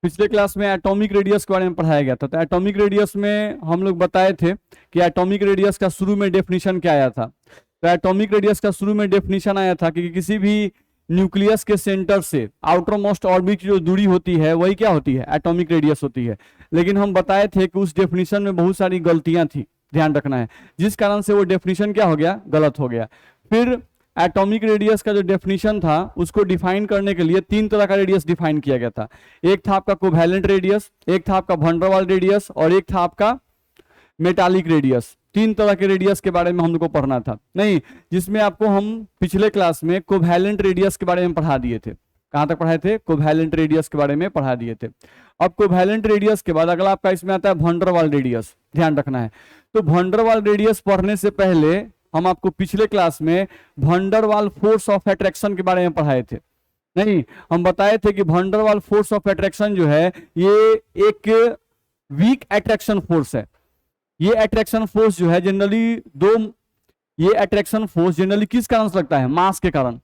पिछले क्लास में atomic radius के बारे में पढ़ाया गया था। तो एटॉमिक रेडियस में हम लोग बताए थे कि एटॉमिक रेडियस का शुरू में डेफिनेशन क्या आया था। तो एटॉमिक रेडियस का शुरू में डेफिनेशन आया था कि किसी भी न्यूक्लियस के सेंटर से आउटर मोस्ट ऑर्बिट जो दूरी होती है वही क्या होती है, एटॉमिक रेडियस होती है। लेकिन हम बताए थे कि उस डेफिनेशन में बहुत सारी गलतियां थी, ध्यान रखना है, जिस कारण से वो डेफिनेशन क्या हो गया, गलत हो गया। फिर एटॉमिक रेडियस का जो डेफिनेशन था उसको डिफाइन करने के लिए तीन तरह का रेडियस डिफाइन किया गया था। एक था आपका कोवैलेंट रेडियस, एक था आपका वैन डर वाल रेडियस, और एक था आपका मेटालिक रेडियस। तीन तरह के रेडियस के बारे में हम लोग को पढ़ना था, नहीं जिसमें आपको हम पिछले क्लास में कोवैलेंट रेडियस के बारे में पढ़ा दिए थे। कहां तक पढ़ाए थे, कोवैलेंट रेडियस के बारे में पढ़ा दिए थे। अब कोवैलेंट रेडियस के बाद अगला आपका इसमें आता है वैन डर वाल रेडियस, ध्यान रखना है। तो वैन डर वाल रेडियस पढ़ने से पहले हम आपको पिछले क्लास में van der Waals force of attraction के बारे में पढ़ाए थे। नहीं, हम बताए थे कि van der Waals force of attraction जो है ये एक वीक अट्रैक्शन फोर्स है। ये अट्रैक्शन फोर्स जो है ये अट्रैक्शन फोर्स जनरली किस कारण से लगता है, मास के कारण।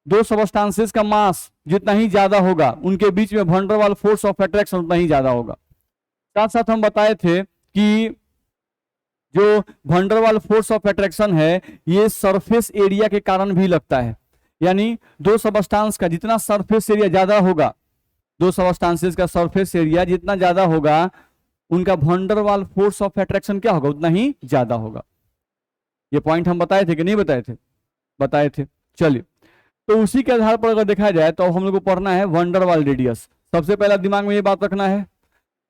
दो सबस्टांसेस का मास जितना ही ज्यादा होगा उनके बीच में van der Waals force of attraction उतना ही ज्यादा होगा। साथ साथ हम बताए थे कि जो van der Waals force of attraction है ये सरफेस एरिया के कारण भी लगता है। यानी दो सबस्टांस का जितना सरफेस एरिया ज्यादा होगा, दो सबस्टांसेस का सरफेस एरिया जितना ज्यादा होगा उनका van der Waals force of attraction क्या होगा, उतना ही ज्यादा होगा। ये पॉइंट हम बताए थे कि नहीं बताए थे, बताए थे। चलिए, तो उसी के आधार पर अगर देखा जाए तो हम लोग को पढ़ना है वैन डर वाल रेडियस। सबसे पहला दिमाग में ये बात रखना है,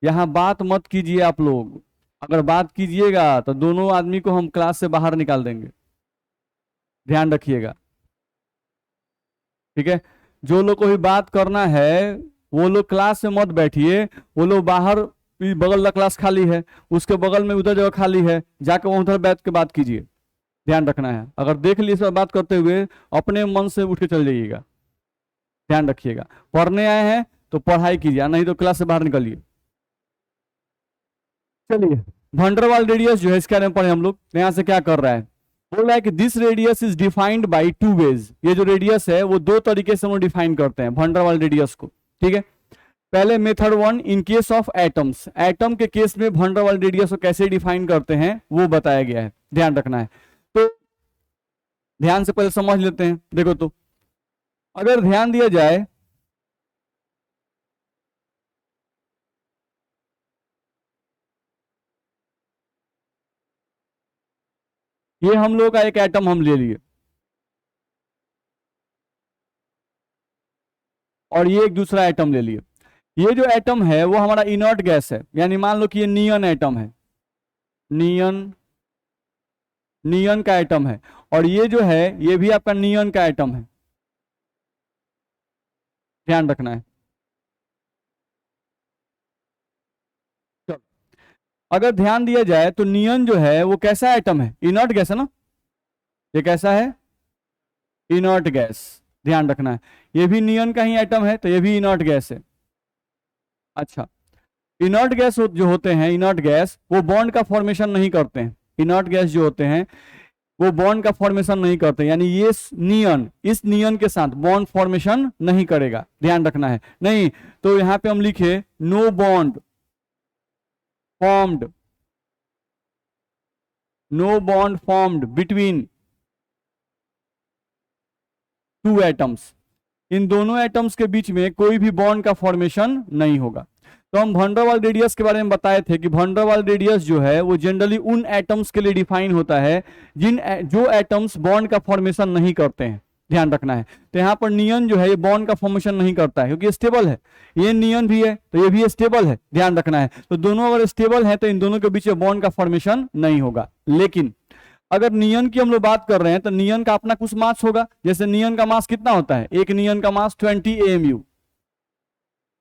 यहां बात मत कीजिए आप लोग। अगर बात कीजिएगा तो दोनों आदमी को हम क्लास से बाहर निकाल देंगे, ध्यान रखिएगा, ठीक है। जो लोग को भी बात करना है वो लोग क्लास में मत बैठिए, वो लोग बाहर, बगल वाला क्लास खाली है, उसके बगल में उधर जगह खाली है, जाकर वहां उधर बैठ के बात कीजिए। ध्यान रखना है, अगर देख लिए सब बात करते हुए अपने मन से उठ के चल जाइएगा, ध्यान रखिएगा। पढ़ने आए हैं तो पढ़ाई कीजिए, नहीं तो क्लास से बाहर निकलिए। चलिए, वैन डर वाल रेडियस जो है इसके बारे में पढ़े हम लोग। यहां से क्या कर रहा है, बोल रहा है कि this radius is defined by two ways. ये जो रेडियस है वो दो तरीके से हम लोग डिफाइन करते हैं वैन डर वाल रेडियस को, ठीक है। पहले method one, in case of atoms, atom के केस में वैन डर वाल रेडियस को कैसे डिफाइन करते हैं वो बताया गया है, ध्यान रखना है। तो ध्यान से पहले समझ लेते हैं। देखो तो अगर ध्यान दिया जाए ये हम लोग का एक एटम हम ले लिए और ये एक दूसरा एटम ले लिए। ये जो एटम है वो हमारा इनर्ट गैस है, यानी मान लो कि ये नियन एटम है, नियन नियन का एटम है, और ये जो है ये भी आपका नियन का एटम है, ध्यान रखना है। चलो, अगर ध्यान दिया जाए तो नियन जो है वो कैसा एटम है, इनर्ट गैस है ना। ये कैसा है, इनर्ट गैस, ध्यान रखना है। ये भी नियन का ही एटम है तो ये भी इनर्ट गैस है। अच्छा, इनर्ट गैस जो होते हैं, इनर्ट गैस वो बॉन्ड का फॉर्मेशन नहीं करते हैं। इनर्ट गैस जो होते हैं वो बॉन्ड का फॉर्मेशन नहीं करते, यानी ये नियन इस नियन के साथ बॉन्ड फॉर्मेशन नहीं करेगा, ध्यान रखना है। नहीं तो यहां पे हम लिखे no bond formed, no bond formed between two atoms. इन दोनों एटम्स के बीच में कोई भी बॉन्ड का फॉर्मेशन नहीं होगा। तो हम वैन डर वाल रेडियस के बारे में बताए थे कि वैन डर वाल रेडियस जो है वो जनरली उन एटम्स के लिए डिफाइन होता है जो एटम्स बॉन्ड का फॉर्मेशन नहीं करते हैं, ध्यान रखना है। तो यहाँ पर नियन जो है ये बॉन्ड का फॉर्मेशन नहीं करता है क्योंकि स्टेबल है, ये नियन भी है तो ये भी स्टेबल है, ध्यान रखना है। तो दोनों अगर स्टेबल है तो इन दोनों के बीच में बॉन्ड का फॉर्मेशन नहीं होगा। लेकिन अगर नियन की हम लोग बात कर रहे हैं तो नियन का अपना कुछ मास होगा। जैसे नियन का मास कितना होता है, एक नियन का मास 20 AMU,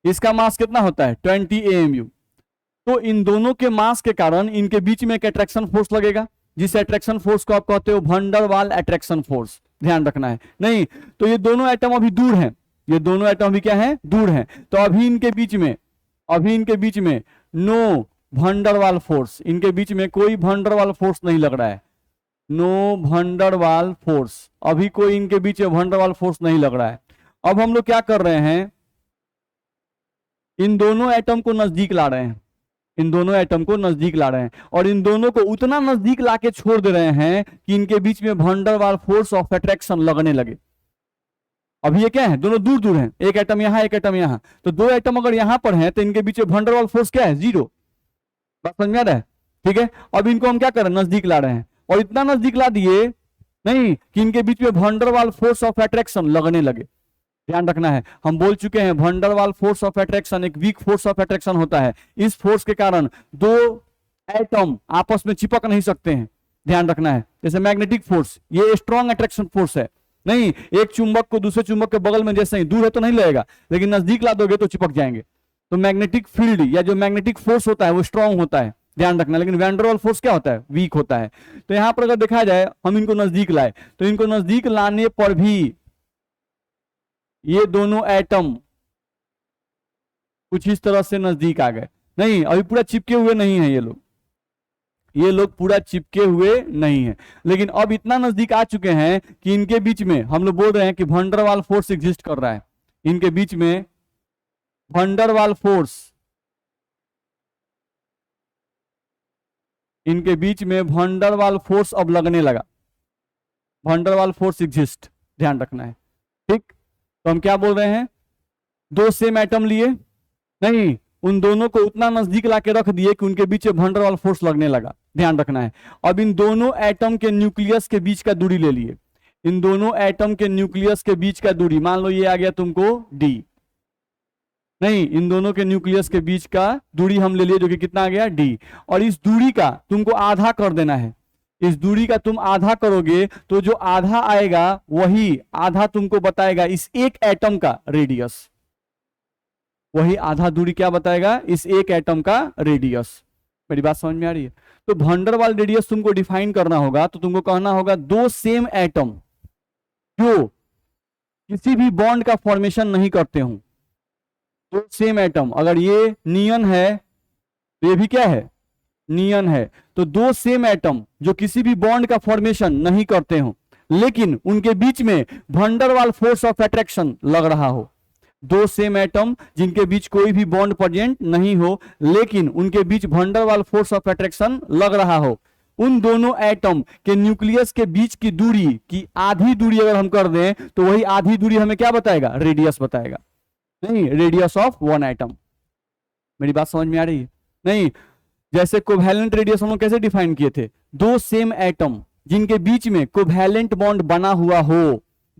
इसका मास कितना होता है 20 AMU। तो इन दोनों के मास के कारण इनके बीच में एक अट्रैक्शन फोर्स लगेगा, जिस अट्रैक्शन फोर्स को आप कहते हो वैन डर वाल अट्रैक्शन फोर्स, ध्यान रखना है। नहीं तो ये दोनों एटम अभी दूर हैं, ये दोनों एटम अभी क्या है, दूर हैं। तो अभी इनके बीच में know when der Waals force, इनके बीच में कोई वैन डर वाल फोर्स नहीं लग रहा है, know when der Waals force, अभी कोई इनके बीच में वैन डर वाल फोर्स नहीं लग रहा है। अभी कोई इनके बीच में वैन डर वाल फोर्स नहीं लग रहा है, know when der Waals force, अभी कोई इनके बीच में वैन डर वाल फोर्स नहीं लग रहा है। अब हम लोग क्या कर रहे हैं, अब हम लोग इन दोनों एटम को नजदीक ला रहे हैं, इन दोनों एटम को नजदीक ला रहे हैं, और इन दोनों को उतना नजदीक लाके छोड़ दे रहे हैं कि इनके बीच में wonder Waals force of attraction लगने लगे। अभी ये क्या है, दोनों दूर दूर हैं, एक एटम यहां एक एटम यहां, तो दो एटम अगर यहां पर हैं तो इनके बीच में वंडर वाल फोर्स क्या है, 0। बात समझ में आ रहा है? ठीक है, अब इनको हम क्या कर रहे हैं, नजदीक ला रहे हैं, और इतना नजदीक ला दिए नहीं कि इनके बीच में wonder Waals force of attraction लगने लगे। ध्यान रखना है, हम बोल चुके हैं wonder Waals force of attraction एक वीक फोर्स ऑफ अट्रैक्शन होता है। इस फोर्स के कारण दो एटम आपस में चिपक नहीं सकते हैं। ध्यान रखना है, जैसे मैग्नेटिक फोर्स, ये स्ट्रॉन्ग अट्रैक्शन फोर्स है, नहीं एक चुंबक को दूसरे चुंबक के बगल में जैसे ही, दूर है तो नहीं लगेगा, लेकिन नजदीक ला दोगे तो चिपक जाएंगे। तो मैग्नेटिक फील्ड या जो मैग्नेटिक फोर्स होता है वो स्ट्रॉन्ग होता है, ध्यान रखना। लेकिन वैन डर वाल फोर्स क्या होता है, वीक होता है। तो यहां पर अगर देखा जाए हम इनको नजदीक लाए, तो इनको नजदीक लाने पर भी ये दोनों एटम कुछ इस तरह से नजदीक आ गए, नहीं अभी पूरा चिपके हुए नहीं है ये लोग पूरा चिपके हुए नहीं है, लेकिन अब इतना नजदीक आ चुके हैं कि इनके बीच में हम लोग बोल रहे हैं कि वंडर वाल फोर्स एग्जिस्ट कर रहा है। इनके बीच में वंडर वाल फोर्स, इनके बीच में वंडर वाल फोर्स अब लगने लगा, वंडर वाल फोर्स एग्जिस्ट, ध्यान रखना है। ठीक, तो हम क्या बोल रहे हैं, दो सेम एटम लिए, नहीं उन दोनों को उतना नजदीक लाके रख दिए कि उनके बीच वंडर वाल फोर्स लगने लगा, ध्यान रखना है। अब इन दोनों एटम के न्यूक्लियस के बीच का दूरी ले लिए, इन दोनों एटम के न्यूक्लियस के बीच का दूरी, मान लो ये आ गया तुमको d, नहीं इन दोनों के न्यूक्लियस के बीच का दूरी हम ले लिए जो कि कितना आ गया d, और इस दूरी का तुमको आधा कर देना है। इस दूरी का तुम आधा करोगे तो जो आधा आएगा वही आधा तुमको बताएगा इस एक एटम का रेडियस, वही आधा दूरी क्या बताएगा, इस एक एटम का रेडियस। मेरी बात समझ में आ रही है? तो वंडर वाल रेडियस तुमको डिफाइन करना होगा, तो तुमको कहना होगा दो सेम एटम जो किसी भी बॉन्ड का फॉर्मेशन नहीं करते हो, दो सेम एटम, अगर ये नियन है तो ये भी क्या है, नियन है, तो दो सेम एटम जो किसी भी बॉन्ड का फॉर्मेशन नहीं करते हो लेकिन उनके बीच में wonder Waals force of attraction लग रहा हो, दो सेम एटम जिनके बीच कोई भी बॉन्ड प्रेजेंट नहीं हो लेकिन उनके बीच van der Waals force of attraction लग रहा हो, उन दोनों एटम के न्यूक्लियस के बीच की दूरी की आधी दूरी अगर हम कर दें तो वही आधी दूरी हमें क्या बताएगा, रेडियस बताएगा, नहीं रेडियस ऑफ वन एटम। मेरी बात समझ में आ रही है? नहीं, जैसे कोवैलेंट रेडियस हम लोग कैसे डिफाइन किए थे, दो सेम एटम जिनके बीच में कोवैलेंट बॉन्ड बना हुआ हो,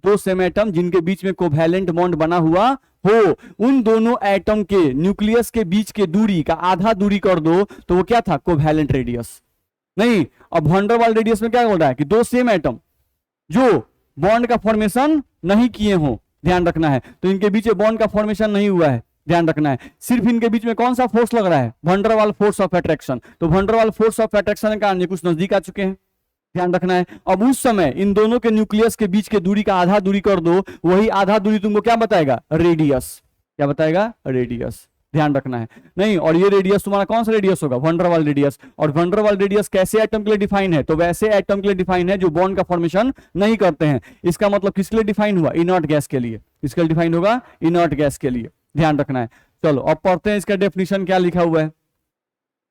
दो सेम एटम जिनके बीच में कोवैलेंट बॉन्ड बना हुआ हो, उन दोनों एटम के न्यूक्लियस के बीच के दूरी का आधा दूरी कर दो तो वो क्या था, कोवैलेंट रेडियस। नहीं, अब वंडर वाल रेडियस में क्या बोल रहा है कि दो सेम एटम जो बॉन्ड का फॉर्मेशन नहीं किए हो, ध्यान रखना है, तो इनके बीच बॉन्ड का फॉर्मेशन नहीं हुआ है, ध्यान रखना है, सिर्फ इनके बीच में कौन सा फोर्स लग रहा है, van der Waals force of attraction. तो van der Waals force of attraction के कारण ये कुछ नजदीक आ चुके हैं, ध्यान रखना है। अब उस समय इन दोनों के न्यूक्लियस के बीच के दूरी का आधा दूरी कर दो, वही आधा दूरी तुमको क्या बताएगा, रेडियस, क्या बताएगा, रेडियस, ध्यान रखना है। नहीं, और ये रेडियस तुम्हारा कौन सा रेडियस होगा, वंडर वाल रेडियस। और वंडर वाल रेडियस कैसे एटम के लिए डिफाइन है, तो वैसे एटम के लिए डिफाइन है जो बॉन्ड का फॉर्मेशन नहीं करते हैं। इसका मतलब किसके लिए डिफाइन हुआ, इनर्ट गैस के लिए, इसके लिए डिफाइन होगा इनर्ट गैस के लिए, ध्यान रखना है। चलो अब पढ़ते हैं इसका डेफिनेशन क्या लिखा हुआ है।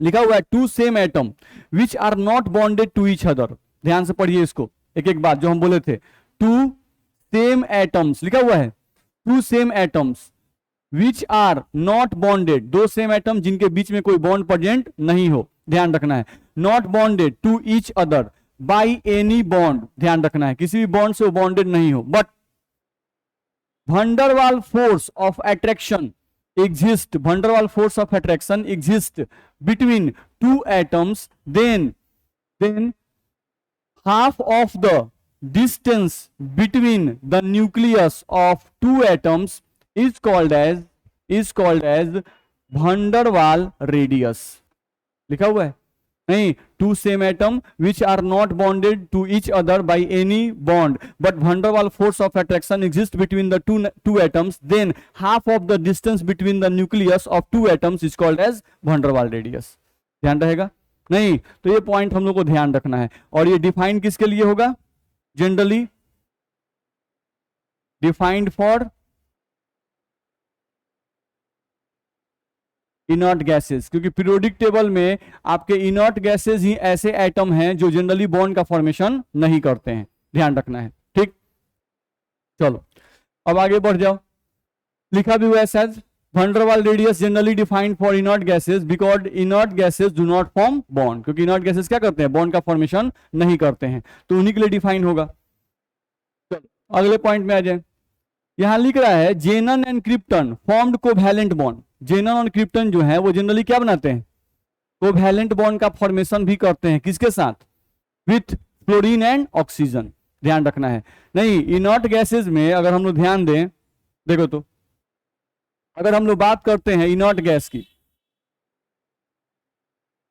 लिखा हुआ है two same atom which are not bonded to each other, ध्यान से पढ़िए इसको, एक एक बात जो हम बोले थे, टू सेम एटम्स लिखा हुआ है, two same atoms which are not bonded, दो सेम एटम जिनके बीच में कोई बॉन्ड प्रेजेंट नहीं हो, ध्यान रखना है, not bonded to each other by any bond, ध्यान रखना है किसी भी बॉन्ड से वो बॉन्डेड नहीं हो, but wonder Waals force of attraction exist, van der Waals force of attraction exist between two atoms, then half of the distance between the nucleus of two atoms is called as van der Waals radius। लिखा हुआ है, नहीं, two same atom which are not bonded to each other by any bond but van der Waals force of attraction exists between the two atoms, then half of the distance between the nucleus of two atoms is called as van der Waals radius। ध्यान रहेगा? नहीं, तो ये point हम लोग को ध्यान रखना है। और ये डिफाइन किसके लिए होगा, generally defined for inert gases, क्योंकि पीरियोडिक टेबल में आपके इनर्ट गैसेस ही ऐसे एटम हैं जो जनरली बॉन्ड का फॉर्मेशन नहीं करते हैं, ध्यान रखना है। ठीक, चलो अब आगे बढ़ जाओ। लिखा भी हुआ है शायद, van der Waals radius generally defined for inert gases because inert gases do not form bond, क्योंकि inert gases क्या करते हैं, बॉन्ड का फॉर्मेशन नहीं करते हैं, तो उन्हीं के लिए डिफाइन होगा। चलो अगले पॉइंट में आ जाए। यहां लिख रहा है xenon and krypton formed covalent bond. Xenon और क्रिप्टन जो है वो जनरली क्या बनाते हैं, कोवैलेंट बॉन्ड का फॉर्मेशन भी करते हैं, किसके साथ, विथ फ्लोरीन एंड ऑक्सीजन, ध्यान रखना है। नहीं, इनर्ट गैसेज में अगर हम लोग ध्यान दें, देखो तो अगर हम लोग बात करते हैं इनर्ट गैस की,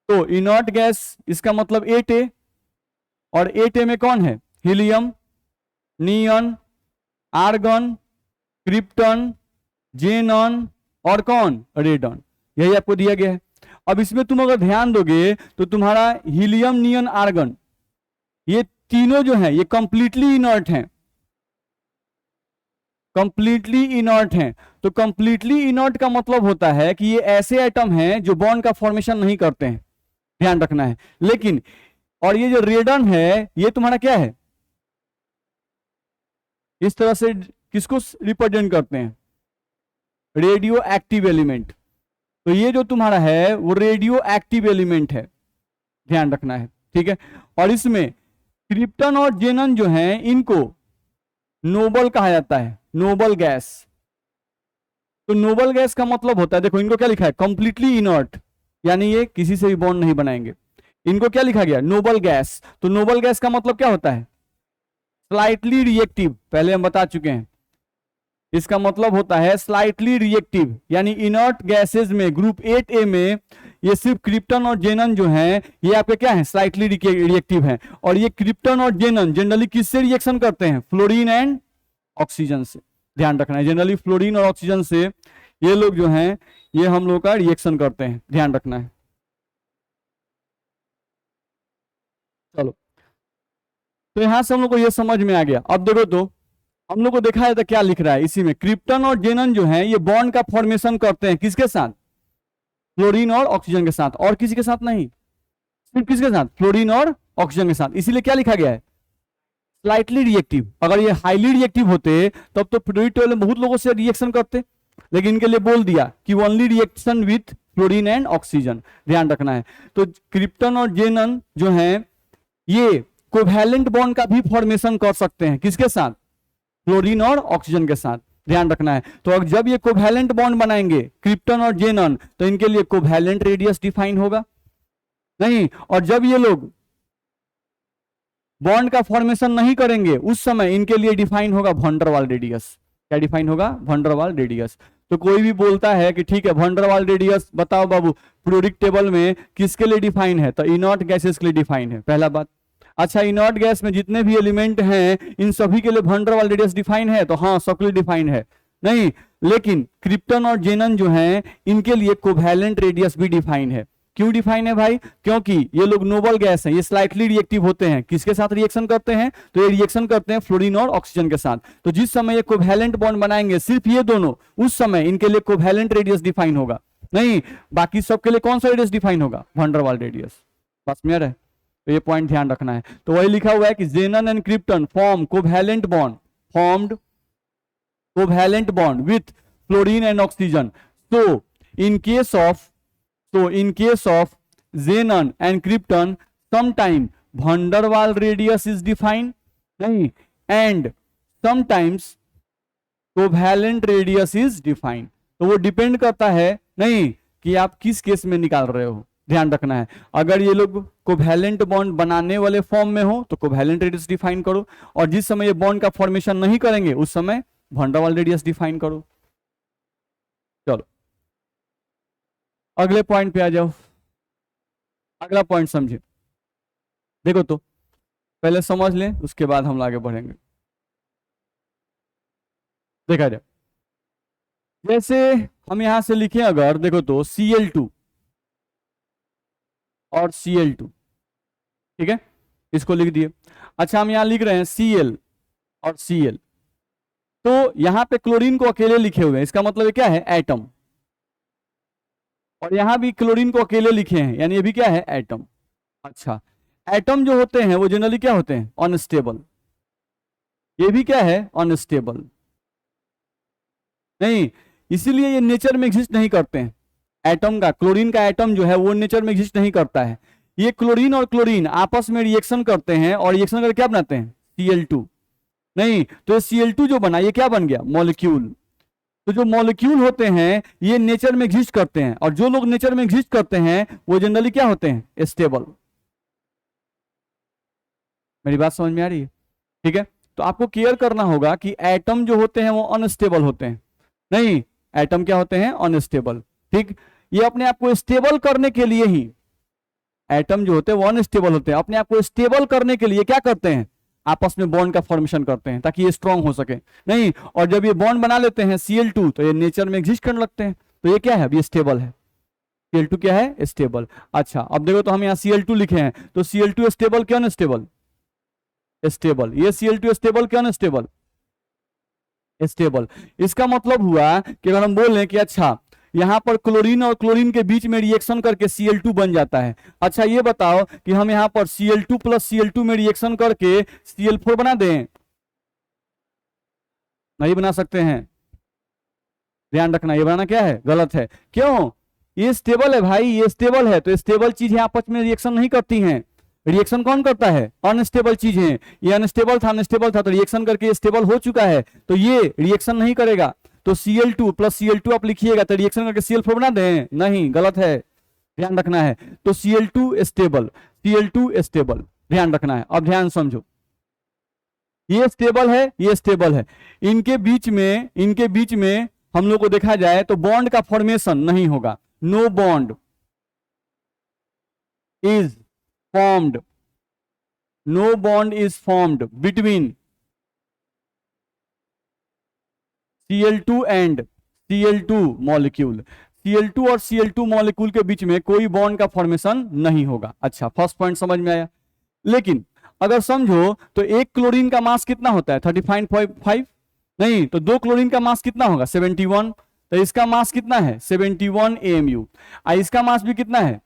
तो इनर्ट गैस इसका मतलब 8A, और 8A में कौन है, हीलियम, नियन, आर्गन, क्रिप्टन, जेनन और कौन, रेडन, यही आपको दिया गया है। अब इसमें तुम अगर ध्यान दोगे तो तुम्हारा हीलियम, नियन, आर्गन, ये तीनों जो हैं ये कंप्लीटली इनर्ट हैं, कंप्लीटली इनर्ट हैं। तो कंप्लीटली इनर्ट का मतलब होता है कि ये ऐसे एटम हैं जो बॉन्ड का फॉर्मेशन नहीं करते हैं, ध्यान रखना है। लेकिन और ये जो रेडन है ये तुम्हारा क्या है, इस तरह से किसको रिप्रेजेंट करते हैं, रेडियो एक्टिव एलिमेंट। तो ये जो तुम्हारा है वो रेडियो एक्टिव एलिमेंट है, ध्यान रखना है, ठीक है। और इसमें क्रिप्टन और जेनन जो हैं इनको नोबल कहा जाता है, नोबल गैस। तो नोबल गैस का मतलब होता है, देखो इनको क्या लिखा है, कंप्लीटली इनर्ट, यानी ये किसी से भी बॉन्ड नहीं बनाएंगे। इनको क्या लिखा गया, नोबल गैस। तो नोबल गैस का मतलब क्या होता है, स्लाइटली रिएक्टिव, पहले हम बता चुके हैं। इसका मतलब होता है स्लाइटली रिएक्टिव, यानी इनर्ट गैसेज में ग्रुप 8A में ये सिर्फ क्रिप्टन और जेनन जो हैं ये आपके क्या है, स्लाइटली रिएक्टिव हैं। और ये क्रिप्टन और जेनन जनरली किससे रिएक्शन करते हैं, फ्लोरीन एंड ऑक्सीजन से, ध्यान रखना है। जनरली फ्लोरीन और ऑक्सीजन से ये लोग जो हैं ये हम लोग का रिएक्शन करते हैं, ध्यान रखना है। चलो तो यहां से हम लोग को ये समझ में आ गया। अब देखो तो हम लोग को देखा है तो क्या लिख रहा है इसी में, क्रिप्टन और जेनन जो हैं ये बॉन्ड का फॉर्मेशन करते हैं किसके साथ, फ्लोरीन और ऑक्सीजन के साथ, और किसी के साथ नहीं, सिर्फ किसके साथ, फ्लोरीन और ऑक्सीजन के साथ। इसीलिए क्या लिखा गया है, स्लाइटली रिएक्टिव। अगर ये हाईली रिएक्टिव होते तब तो पीरियोडिक टेबल में बहुत लोगों से रिएक्शन करते, लेकिन इनके लिए बोल दिया कि only reaction with fluorine and oxygen, ध्यान रखना है। तो क्रिप्टन और जेनन जो हैं ये कोवैलेंट बॉन्ड का भी फॉर्मेशन कर सकते हैं, किसके साथ, फ्लोरीन और ऑक्सीजन के साथ, ध्यान रखना है। तो अब जब ये कोवैलेंट बॉन्ड बनाएंगे क्रिप्टन और जेनन तो इनके लिए कोवैलेंट रेडियस डिफाइन होगा नहीं, और जब ये लोग बॉन्ड का फॉर्मेशन नहीं करेंगे उस समय इनके लिए डिफाइन होगा van der Waals रेडियस। क्या डिफाइन होगा, van der Waals रेडियस। तो कोई भी बोलता है कि ठीक है van der Waals रेडियस बताओ बाबू पीरियोडिक टेबल में किसके लिए डिफाइन है, तो इनर्ट गैसेस के लिए डिफाइन है, पहला बात। अच्छा, इनर्ट गैस में जितने भी एलिमेंट हैं इन सभी के लिए van der Waals radius define है, तो हाँ सबके लिए डिफाइन है नहीं, लेकिन क्रिप्टन और जेनन जो हैं इनके लिए कोवैलेंट रेडियस भी डिफाइन है। क्यों डिफाइन है भाई, क्योंकि ये लोग नोबल गैस हैं, ये स्लाइटली रिएक्टिव होते हैं, किसके साथ रिएक्शन करते हैं, तो ये रिएक्शन करते हैं फ्लोरीन और ऑक्सीजन के साथ। तो जिस समय ये कोवैलेंट बॉन्ड बनाएंगे सिर्फ ये दोनों, उस समय इनके लिए कोवैलेंट रेडियस डिफाइन होगा नहीं, बाकी सबके लिए कौन सा रेडियस डिफाइन होगा, van der Waals रेडियस। बस क्लियर है, तो ये पॉइंट ध्यान रखना है। तो वही लिखा हुआ है कि xenon and krypton form covalent bond, formed covalent bond with fluorine and oxygen. So in case of xenon and krypton, sometime van der Waals radius is defined, नहीं, and sometimes covalent radius is defined। तो वो depend करता है नहीं कि आप किस case में निकाल रहे हो, ध्यान रखना है। अगर ये लोग कोवैलेंट बॉन्ड बनाने वाले फॉर्म में हो तो कोवैलेंट रेडियस डिफाइन करो, और जिस समय ये बॉन्ड का फॉर्मेशन नहीं करेंगे उस समय van der Waals radius define करो। चलो अगले पॉइंट पे आ जाओ, अगला पॉइंट समझे। देखो तो पहले समझ लें उसके बाद हम आगे बढ़ेंगे। देखा जाए, जैसे हम यहां से लिखें अगर, देखो तो Cl2 और Cl2, ठीक है, इसको लिख दिए। अच्छा, हम यहां लिख रहे हैं Cl और Cl, तो यहां पे क्लोरीन को अकेले लिखे हुए हैं, इसका मतलब क्या है, एटम। और यहां भी क्लोरीन को अकेले लिखे हैं, यानी ये भी क्या है, एटम। अच्छा, एटम जो होते हैं वो जनरली क्या होते हैं, अनस्टेबल। ये भी क्या है, अनस्टेबल। नहीं, इसीलिए ये नेचर में एग्जिस्ट नहीं करते हैं। एटम का, क्लोरीन का एटम जो है वो नेचर में एग्जिस्ट नहीं करता है। ये क्लोरीन और क्लोरीन आपस में रिएक्शन करते हैं और रिएक्शन करके क्या बनाते हैं, Cl2। नहीं, तो ये Cl2 जो बना, ये क्या बन गया, मॉलिक्यूल। तो जो मॉलिक्यूल होते हैं ये नेचर में एग्जिस्ट करते हैं, और जो लोग नेचर में एग्जिस्ट करते हैं वो जनरली क्या होते हैं, स्टेबल। मेरी बात समझ में आ रही है? ठीक है, तो आपको केयर करना होगा कि एटम जो होते हैं वो अनस्टेबल होते हैं। नहीं, एटम क्या होते हैं, अनस्टेबल। ठीक, ये अपने आप को स्टेबल करने के लिए ही, एटम जो होते हैं वो अनस्टेबल होते हैं, अपने आप को स्टेबल करने के लिए क्या करते हैं, आपस में बॉन्ड का फॉर्मेशन करते हैं ताकि ये स्ट्रांग हो सके। नहीं, और जब ये बॉन्ड बना लेते हैं Cl2 तो ये नेचर में एग्जिस्ट करने लगते हैं, तो ये क्या है, अभी स्टेबल है। Cl2 क्या है, स्टेबल। अच्छा, अब देखो तो हम यहाँ Cl2 लिखे हैं, तो Cl2 स्टेबल क्या अनस्टेबल, स्टेबल। ये Cl2 स्टेबल क्या अनस्टेबल, स्टेबल। इसका मतलब हुआ कि अगर हम बोल रहे हैं कि अच्छा यहां पर क्लोरीन और क्लोरीन के बीच में रिएक्शन करके Cl2 बन जाता है। अच्छा ये बताओ कि हम यहां पर Cl2 प्लस Cl2 में रिएक्शन करके Cl4 बना दें, नहीं बना सकते हैं। ध्यान रखना, ये बनाना क्या है, गलत है। क्यों, ये स्टेबल है भाई, ये स्टेबल है, तो स्टेबल चीजें आपस में रिएक्शन नहीं करती हैं। रिएक्शन कौन करता है, अनस्टेबल चीजें। ये अनस्टेबल था तो रिएक्शन करके स्टेबल हो चुका है, तो ये रिएक्शन नहीं करेगा। तो Cl2 प्लस Cl2 आप लिखिएगा तो रिएक्शन करके Cl4 बना दें, नहीं, गलत है, ध्यान रखना है। तो Cl2 स्टेबल, Cl2 स्टेबल, ध्यान रखना है। अब ध्यान समझो, ये स्टेबल है, ये स्टेबल है, इनके बीच में हम लोग को देखा जाए तो बॉन्ड का फॉर्मेशन नहीं होगा। No bond is formed, no bond is formed between Cl2 and Cl2 molecule. Cl2 और Cl2 मॉलिक्यूल के बीच में कोई बॉन्ड का फॉर्मेशन नहीं होगा। अच्छा, फर्स्ट पॉइंट समझ में आया। लेकिन अगर समझो तो एक क्लोरीन का मास कितना होता है, 35.5। नहीं, तो दो क्लोरीन का मास कितना होगा, 71। तो इसका मास कितना है, 71 AMU। इसका मास भी कितना है,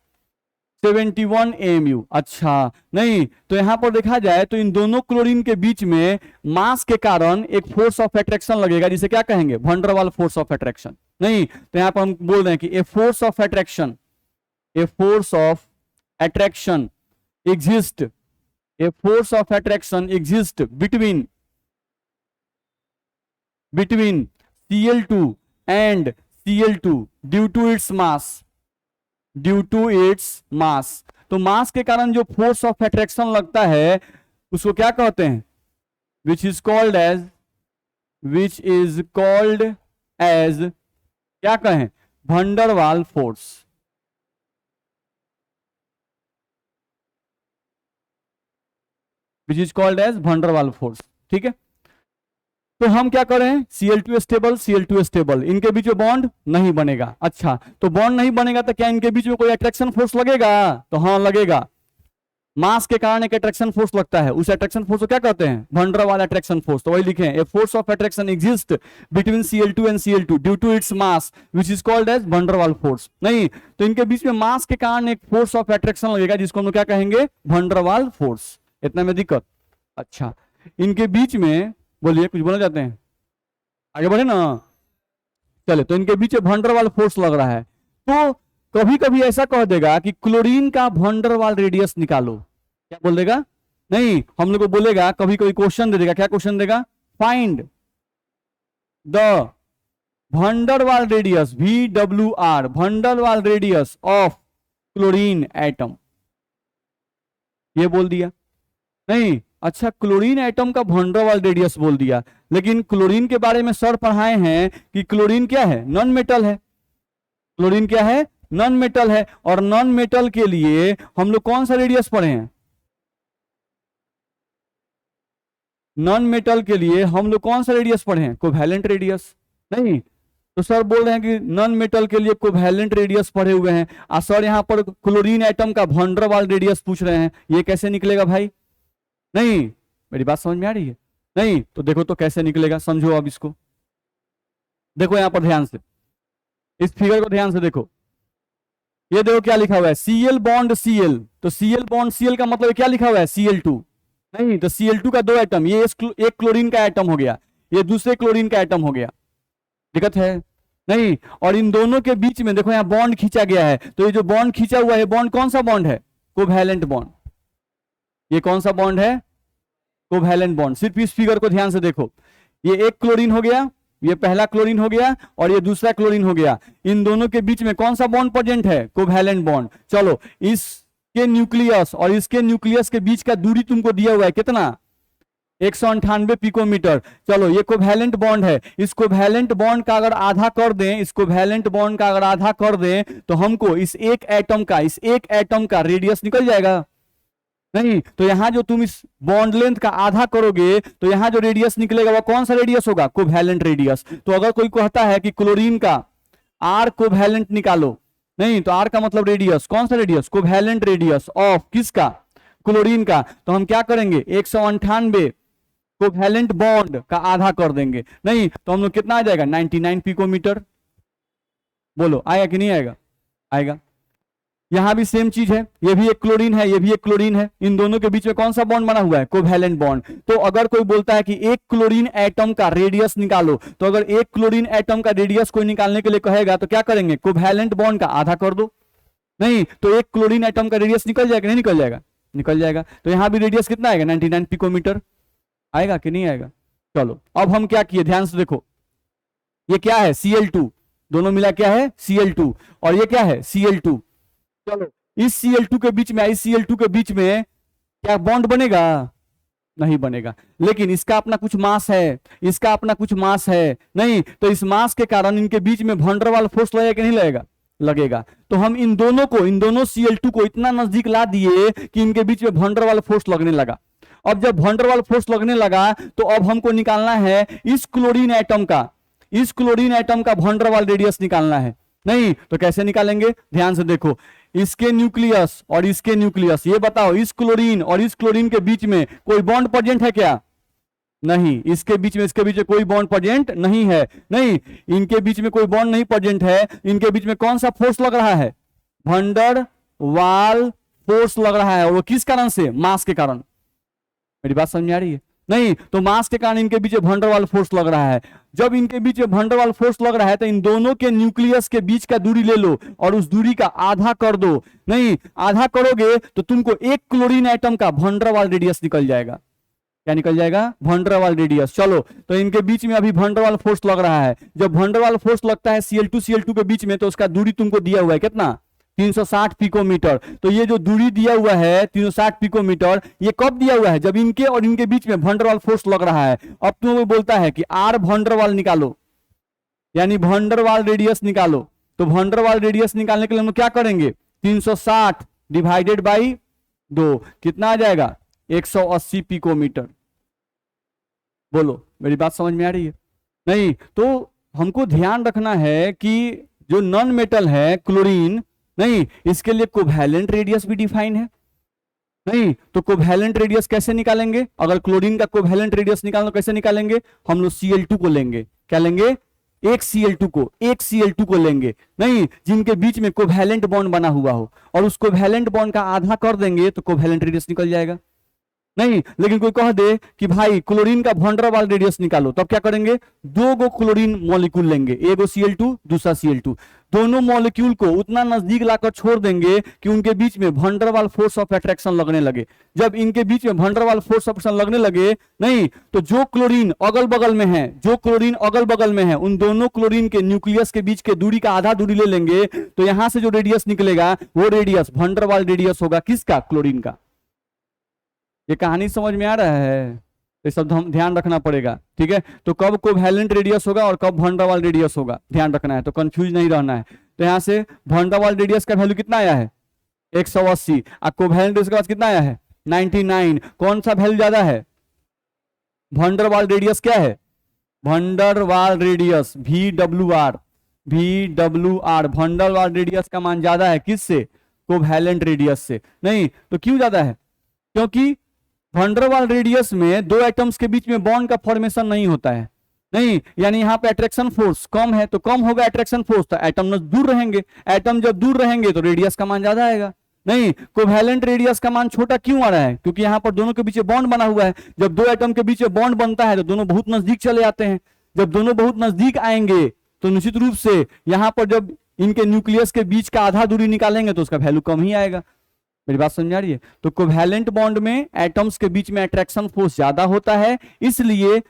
71 AMU। अच्छा, नहीं तो यहां पर देखा जाए तो इन दोनों क्लोरीन के बीच में मास के कारण एक फोर्स ऑफ अट्रैक्शन लगेगा, जिसे क्या कहेंगे, वंडरवाल फोर्स ऑफ अट्रैक्शन। नहीं, तो यहां पर हम बोल रहे हैं कि a force of attraction, a force of attraction exist, a force of attraction exist between Cl2 and Cl2 due to its mass, due to its mass. तो मास के कारण जो फोर्स ऑफ अट्रैक्शन लगता है उसको क्या कहते हैं, विच इज कॉल्ड एज क्या कहें, van der Waals force. Which is called as van der Waals force. ठीक है, तो हम क्या करें, Cl2 स्टेबल, Cl2 स्टेबल, इनके बीच में बॉन्ड नहीं बनेगा। अच्छा, तो बॉन्ड नहीं बनेगा तो क्या इनके बीच में कोई अट्रैक्शन फोर्स लगेगा, तो हाँ लगेगा। मास के कारण एक अट्रैक्शन फोर्स लगता है, उस अट्रैक्शन फोर्स को क्या कहते हैं, वंडरवाल अट्रैक्शन फोर्स। तो वही लिखे हैं, a force of attraction exist between Cl2 and Cl2 due to its mass which is called as van der Waals force. नहीं, तो इनके बीच में मास के कारण एक फोर्स ऑफ अट्रैक्शन लगेगा जिसको हम लोग क्या कहेंगे, वंडरवाल फोर्स। इतना में दिक्कत। अच्छा, इनके बीच में बोलिए, कुछ बोलना चाहते हैं, आगे बढ़े ना। चले, तो इनके बीच वंडरवाल फोर्स लग रहा है, तो कभी कभी ऐसा कह देगा कि क्लोरीन का वंडरवाल रेडियस निकालो। क्या बोल देगा, नहीं, हम लोग को बोलेगा, कभी कभी क्वेश्चन दे देगा। क्या क्वेश्चन देगा, find the van der Waals radius, VWR, van der Waals radius of chlorine atom. ये बोल दिया, नहीं, अच्छा क्लोरीन एटम का वंडरवाल रेडियस बोल दिया, लेकिन क्लोरीन के बारे में सर पढ़ाए हैं कि क्लोरीन क्या है, नॉन मेटल है। क्लोरीन क्या है, नॉन मेटल है, और नॉन मेटल के लिए हम लोग कौन सा रेडियस पढ़े हैं, नॉन मेटल के लिए हम लोग कौन सा रेडियस पढ़े हैं, कोवैलेंट रेडियस। नहीं, तो सर बोल रहे हैं कि नॉन मेटल के लिए कोवैलेंट रेडियस पढ़े हुए हैं, और सर यहां पर क्लोरीन एटम का वंडरवाल रेडियस पूछ रहे हैं, ये कैसे निकलेगा भाई। नहीं, मेरी बात समझ में आ रही है, नहीं तो देखो तो कैसे निकलेगा, समझो अब इसको। देखो यहां पर ध्यान से, इस फिगर को ध्यान से देखो, ये देखो क्या लिखा हुआ है, Cl बॉन्ड Cl, तो Cl बॉन्ड Cl का मतलब क्या लिखा हुआ है, Cl2। नहीं, तो Cl2 का दो एटम, ये एक क्लोरीन का एटम हो गया, ये दूसरे क्लोरीन का एटम हो गया, दिक्कत है नहीं। और इन दोनों के बीच में देखो यहाँ बॉन्ड खींचा गया है, तो ये जो बॉन्ड खींचा हुआ है बॉन्ड कौन सा बॉन्ड है, कोवैलेंट बॉन्ड। ये कौन सा बॉन्ड है, कोवैलेंट बॉन्ड। सिर्फ इस फिगर को ध्यान से देखो, ये एक क्लोरीन हो गया, ये पहला क्लोरीन हो गया और ये दूसरा क्लोरीन हो गया, इन दोनों के बीच में कौन सा बॉन्ड प्रेजेंट है, कोवैलेंट बॉन्ड। चलो इसके न्यूक्लियस और इसके न्यूक्लियस के बीच का दूरी तुमको दिया हुआ है कितना, 198 पिकोमीटर। चलो ये कोवैलेंट बॉन्ड है, इस कोवैलेंट बॉन्ड का अगर आधा कर दें, इस कोवैलेंट बॉन्ड का अगर आधा कर दें तो हमको इस एक एटम का रेडियस निकल जाएगा। नहीं, तो यहां जो तुम इस बॉन्ड लेंथ का आधा करोगे तो यहां जो रेडियस निकलेगा वो कौन सा रेडियस होगा, कोवैलेंट रेडियस। तो अगर कोई कहता है कि क्लोरीन का आर कोवैलेंट निकालो, नहीं तो आर का मतलब रेडियस, कौन सा रेडियस, कोवैलेंट रेडियस ऑफ किसका, क्लोरीन का, तो हम क्या करेंगे 198 कोवैलेंट बॉन्ड का आधा कर देंगे। नहीं तो हम लोग कितना आ जाएगा, 99 पिकोमीटर। बोलो आएगा कि नहीं आएगा, आएगा। यहां भी सेम चीज है, ये भी एक क्लोरीन है, ये भी एक क्लोरीन है, इन दोनों के बीच में कौन सा बॉन्ड बना हुआ है, कोवैलेंट बॉन्ड। तो अगर कोई बोलता है कि एक क्लोरीन एटम का रेडियस निकालो, तो अगर एक क्लोरीन एटम का रेडियस कोई निकालने के लिए कहेगा तो क्या करेंगे, कोवैलेंट बॉन्ड का आधा कर दो। नहीं तो एक क्लोरीन एटम का रेडियस निकल जाएगा, नहीं निकल जाएगा, निकल जाएगा। तो यहां भी रेडियस कितना आएगा, 99 पिकोमीटर। आएगा कि नहीं आएगा। चलो अब हम क्या किए, ध्यान से देखो, ये क्या है, Cl2, दोनों मिला क्या है, Cl2, और ये क्या है, Cl2। चलो इस Cl2 के बीच में, इस Cl2 के बीच में क्या बॉन्ड बनेगा, नहीं बनेगा। लेकिन इसका अपना कुछ मास है, इसका अपना कुछ मास है, नहीं तो इस मास के कारण इनके बीच में वैन डर वाल फोर्स लगेगा कि नहीं लगेगा, लगेगा। तो हम इन दोनों Cl2 को इतना नजदीक ला दिए कि इनके बीच में वैन डर वाल फोर्स लगने लगा। अब जब वैन डर वाल फोर्स लगने लगा तो अब हमको निकालना है इस क्लोरीन एटम का वैन डर वाल रेडियस निकालना है। नहीं तो कैसे निकालेंगे, ध्यान से देखो, इसके न्यूक्लियस और इसके न्यूक्लियस, ये बताओ इस क्लोरीन और इस क्लोरीन के बीच में कोई बॉन्ड प्रेजेंट है क्या, नहीं, इसके बीच में कोई बॉन्ड प्रेजेंट नहीं है। नहीं, इनके बीच में कोई बॉन्ड नहीं प्रेजेंट है, इनके बीच में कौन सा फोर्स लग रहा है, वैन डर वाल फोर्स लग रहा है, और वो किस कारण से, मास के कारण। मेरी बात समझ में आ रही है, नहीं तो मास के कारण इनके बीच वैन डर वाल फोर्स लग रहा है। जब इनके बीच वैन डर वाल फोर्स लग रहा है तो इन दोनों के न्यूक्लियस के बीच का दूरी ले लो और उस दूरी का आधा कर दो। नहीं, आधा करोगे तो तुमको एक क्लोरीन एटम का वैन डर वाल रेडियस निकल जाएगा। क्या निकल जाएगा, वैन डर वाल रेडियस। चलो तो इनके बीच में अभी वैन डर वाल फोर्स लग रहा है। जब वैन डर वाल फोर्स लगता है Cl2 के बीच में तो उसका दूरी तुमको दिया हुआ है कितना, 360 पिकोमीटर। तो ये जो दूरी दिया हुआ है 360 पिकोमीटर, ये कब दिया हुआ है, जब इनके और इनके बीच में वैन डर वाल फोर्स लग रहा है। अब तुम्हें बोलता है कि आर वैन डर वाल निकालो, यानी वैन डर वाल रेडियस निकालो। तो वैन डर वाल रेडियस निकालने के लिए हम क्या करेंगे, 360 डिवाइडेड बाई 2, कितना आ जाएगा, 180 पिकोमीटर। बोलो मेरी बात समझ में आ रही है। नहीं तो हमको ध्यान रखना है कि जो नॉन मेटल है क्लोरीन, नहीं इसके लिए कोवैलेंट रेडियस भी डिफाइन है। नहीं तो कोवैलेंट रेडियस कैसे निकालेंगे, अगर क्लोरीन का कोवैलेंट रेडियस निकालना कैसे निकालेंगे, हम लोग Cl2 को लेंगे, क्या लेंगे, एक Cl2 को लेंगे। नहीं, जिनके बीच में कोवैलेंट बॉन्ड बना हुआ हो, और उस कोवैलेंट बॉन्ड का आधा कर देंगे तो कोवैलेंट रेडियस निकल जाएगा। नहीं, लेकिन कोई कह दे कि भाई क्लोरीन का वैन डर वाल रेडियस निकालो, तब क्या करेंगे, दो गो क्लोरीन मॉलिक्यूल लेंगे, एगो Cl2 दूसरा Cl2, दोनों मॉलिक्यूल को उतना नजदीक लाकर छोड़ देंगे कि उनके बीच में van der Waals force of attraction लगने लगे। जब इनके बीच में van der Waals force of attraction लगने लगे, नहीं तो जो क्लोरीन अगल बगल में है उन दोनों क्लोरीन के न्यूक्लियस के बीच के दूरी का आधा दूरी ले लेंगे, तो यहां से जो रेडियस निकलेगा वो रेडियस वैन डर वाल रेडियस होगा, किसका, क्लोरीन का। ये कहानी समझ में आ रहा है, ये सब हम ध्यान रखना पड़ेगा, ठीक है। तो कब कोवैलेंट रेडियस होगा और कब वैन डर वाल रेडियस होगा, ध्यान रखना है, तो कंफ्यूज नहीं रहना है। तो यहां से वैन डर वाल रेडियस का वैल्यू कितना आया है, 180, और कोवैलेंट रेडियस के पास कितना आया है, 99। कौन सा वैल्यू ज्यादा है, वैन डर वाल रेडियस क्या है, वैन डर वाल रेडियस VWR, वैन डर वाल रेडियस का मान ज्यादा है किससे, कोवैलेंट रेडियस से। नहीं तो क्यों ज्यादा है, क्योंकि वैन डर वाल रेडियस में दो एटम्स के बीच में बॉन्ड का फॉर्मेशन नहीं होता है। नहीं, यानी यहाँ पे अट्रैक्शन फोर्स कम है तो कम होगा अट्रैक्शन फोर्स, तो एटम दूर रहेंगे, एटम जब दूर रहेंगे तो रेडियस का मान ज्यादा आएगा। नहीं, कोवैलेंट रेडियस का मान छोटा क्यों आ रहा है? क्योंकि यहाँ पर दोनों के बीच बॉन्ड बना हुआ है। जब दो एटम के बीच बॉन्ड बनता है तो दोनों बहुत नजदीक चले आते हैं। जब दोनों बहुत नजदीक आएंगे तो निश्चित रूप से यहाँ पर जब इनके न्यूक्लियस के बीच का आधा दूरी निकालेंगे तो उसका वैल्यू कम ही आएगा। मेरी बात समझ आ रही है? तो कोवैलेंट बॉन्ड में एटम्स के बीच में अट्रैक्शन फोर्स ज्यादा होता है, इसलिए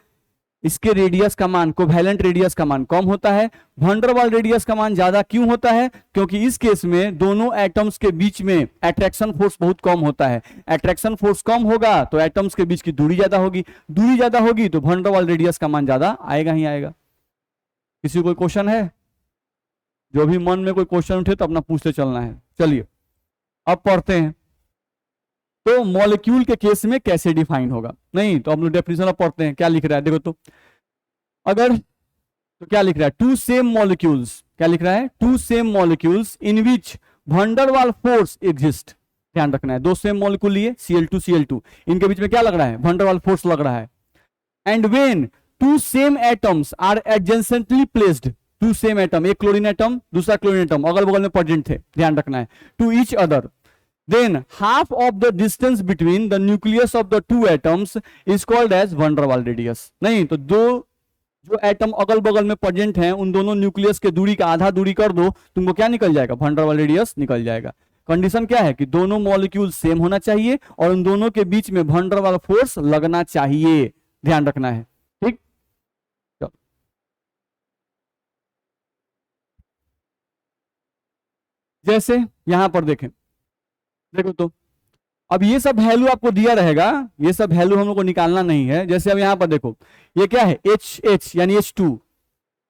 इसके रेडियस का मान, कोवैलेंट रेडियस का मान कम होता है। वैन डर वाल रेडियस का मान ज्यादा क्यों होता है? क्योंकि इस केस में दोनों एटम्स के बीच में अट्रैक्शन फोर्स बहुत कम होता है। अट्रैक्शन फोर्स कम होगा तो एटम्स के बीच की दूरी ज्यादा होगी, दूरी ज्यादा होगी तो वैन डर वाल रेडियस का मान ज्यादा आएगा ही आएगा। किसी को कोई क्वेश्चन है? जो भी मन में कोई क्वेश्चन उठे तो अपना पूछते चलना है। चलिए अब पढ़ते हैं, तो मॉलिक्यूल के केस में कैसे डिफाइन होगा। नहीं तो हम लोग डेफिनेशन अब पढ़ते हैं, क्या लिख रहा है देखो। तो अगर तो क्या लिख रहा है? टू सेम मॉलिक्यूल्स, क्या लिख रहा है? Two same molecules in which van der Waals force exist. ध्यान रखना है, दो सेम मॉलिक्यूल लिए Cl2 Cl2, इनके बीच में क्या लग रहा है? वैन डर वाल फोर्स लग रहा है। And when two same atoms are adjacently placed, two same atom, एक क्लोरीन एटम दूसरा क्लोरीन एटम अगल बगल में प्रेजेंट थे, ध्यान रखना है, to each other, then half of the distance between the nucleus of the two atoms is called as van der Waal radius। नहीं तो दो जो एटम अगल बगल में प्रेजेंट हैं उन दोनों न्यूक्लियस के दूरी का आधा दूरी कर दो, तुमको क्या निकल जाएगा? वैन डर वाल रेडियस निकल जाएगा। कंडीशन क्या है? कि दोनों मॉलिक्यूल सेम होना चाहिए और उन दोनों के बीच में वैन डर वाल फोर्स लगना चाहिए, ध्यान रखना है। ठीक, चलो जैसे यहां पर देखें, देखो तो अब ये सब वैल्यू आपको दिया रहेगा, ये सब वैल्यू हम लोग को निकालना नहीं है। जैसे अब यहां पर देखो, ये क्या है? H यानी H2,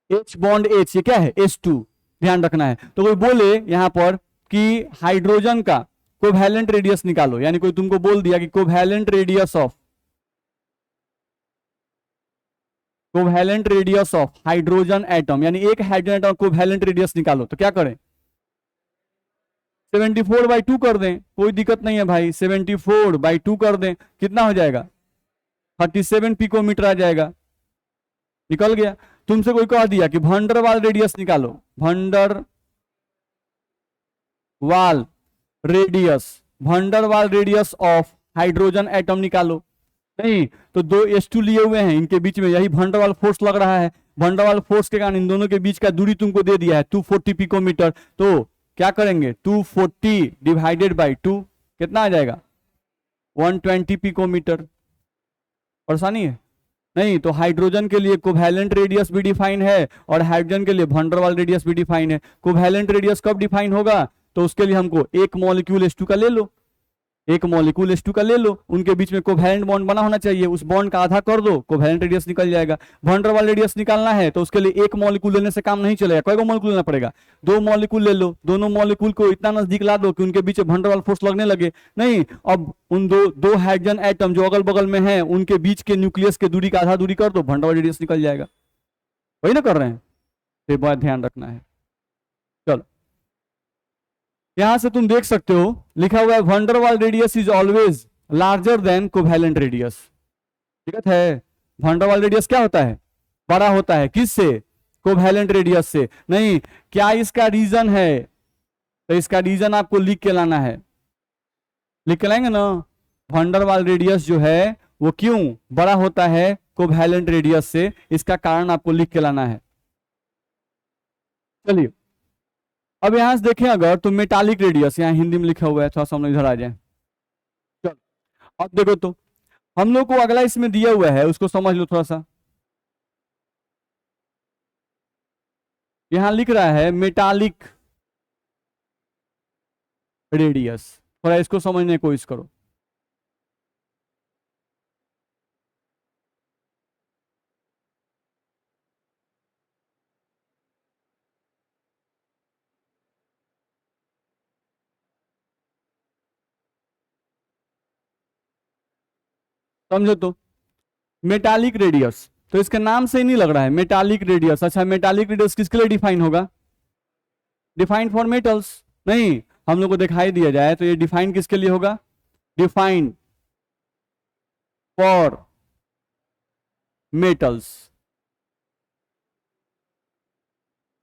H बॉन्ड H, ये क्या है? H2, ध्यान रखना है। तो कोई बोले यहां पर कि हाइड्रोजन का कोवैलेंट रेडियस निकालो, यानी कोई तुमको बोल दिया कि covalent radius of hydrogen atom, यानी एक हाइड्रोजन एटम कोवैलेंट रेडियस निकालो, तो क्या करें? 74/2 कर दें, कोई दिक्कत नहीं है भाई। 74/2 कर दें, कितना हो जाएगा? 37 पिकोमीटर आ जाएगा। निकल गया। तुमसे कोई कह दिया कि वैन डर वाल रेडियस निकालो, वैन डर वाल रेडियस ऑफ हाइड्रोजन एटम निकालो। नहीं तो दो H2 लिए हुए हैं, इनके बीच में यही वैन डर वाल फोर्स लग रहा है। वैन डर वाल फोर्स के कारण इन दोनों के बीच का दूरी तुमको दे दिया है 240 पिकोमीटर। तो क्या करेंगे? 240 डिवाइडेड बाई 2 कितना आ जाएगा? 120 पिकोमीटर। परेशानी है? नहीं तो हाइड्रोजन के लिए कोवैलेंट रेडियस भी डिफाइन है और हाइड्रोजन के लिए वैन डर वाल रेडियस भी डिफाइन है। कोवैलेंट रेडियस कब डिफाइन होगा? तो उसके लिए हमको एक मॉलिक्यूल H2 का ले लो, एक मॉलिक्यूल H2 का ले लो, उनके बीच में कोवैलेंट बॉन्ड बना होना चाहिए, उस बॉन्ड का आधा कर दो, कोवैलेंट रेडियस निकल जाएगा। वैन डर वाल रेडियस निकालना है तो उसके लिए एक मॉलिक्यूल लेने से काम नहीं चलेगा, कई मॉलिक्यूल लेना पड़ेगा? दो मॉलिक्यूल ले लो, दोनों मॉलिक्यूल को इतना नजदीक ला दो कि उनके बीच वैन डर वाल फोर्स लगने लगे। नहीं, अब उन दो हाइड्रोजन एटम जो अगल बगल में है उनके बीच के न्यूक्लियस के दूरी का आधा दूरी कर दो, वैन डर वाल रेडियस निकल जाएगा। वही ना कर रहे हैं? तो बात ध्यान रखना है। चलो यहां से तुम देख सकते हो लिखा हुआ है वैन डर वाल radius is always larger than covalent radius. दिक्कत है? वैन डर वाल रेडियस क्या होता है? बड़ा होता है। किससे? कोवैलेंट रेडियस से। नहीं, क्या इसका रीजन है? तो इसका रीजन आपको लिख के लाना है, लिख के लाएंगे ना। वैन डर वाल रेडियस जो है वो क्यों बड़ा होता है कोवैलेंट रेडियस से, इसका कारण आपको लिख के लाना है। चलिए अब यहां से देखें, अगर तो मेटालिक रेडियस यहां हिंदी में लिखा हुआ है, थोड़ा सा हम लोग इधर आ जाए। चलो अब देखो तो हम लोग को अगला इसमें दिया हुआ है, उसको समझ लो थोड़ा सा। यहां लिख रहा है मेटालिक रेडियस, थोड़ा इसको समझने की कोशिश करो। समझो तो मेटालिक रेडियस, तो इसके नाम से ही नहीं लग रहा है मेटालिक रेडियस। अच्छा, मेटालिक रेडियस किसके लिए डिफाइन होगा? Define for metals. नहीं, हम लोग को दिखाई दिया जाए तो ये डिफाइन किसके लिए होगा? Define for metals.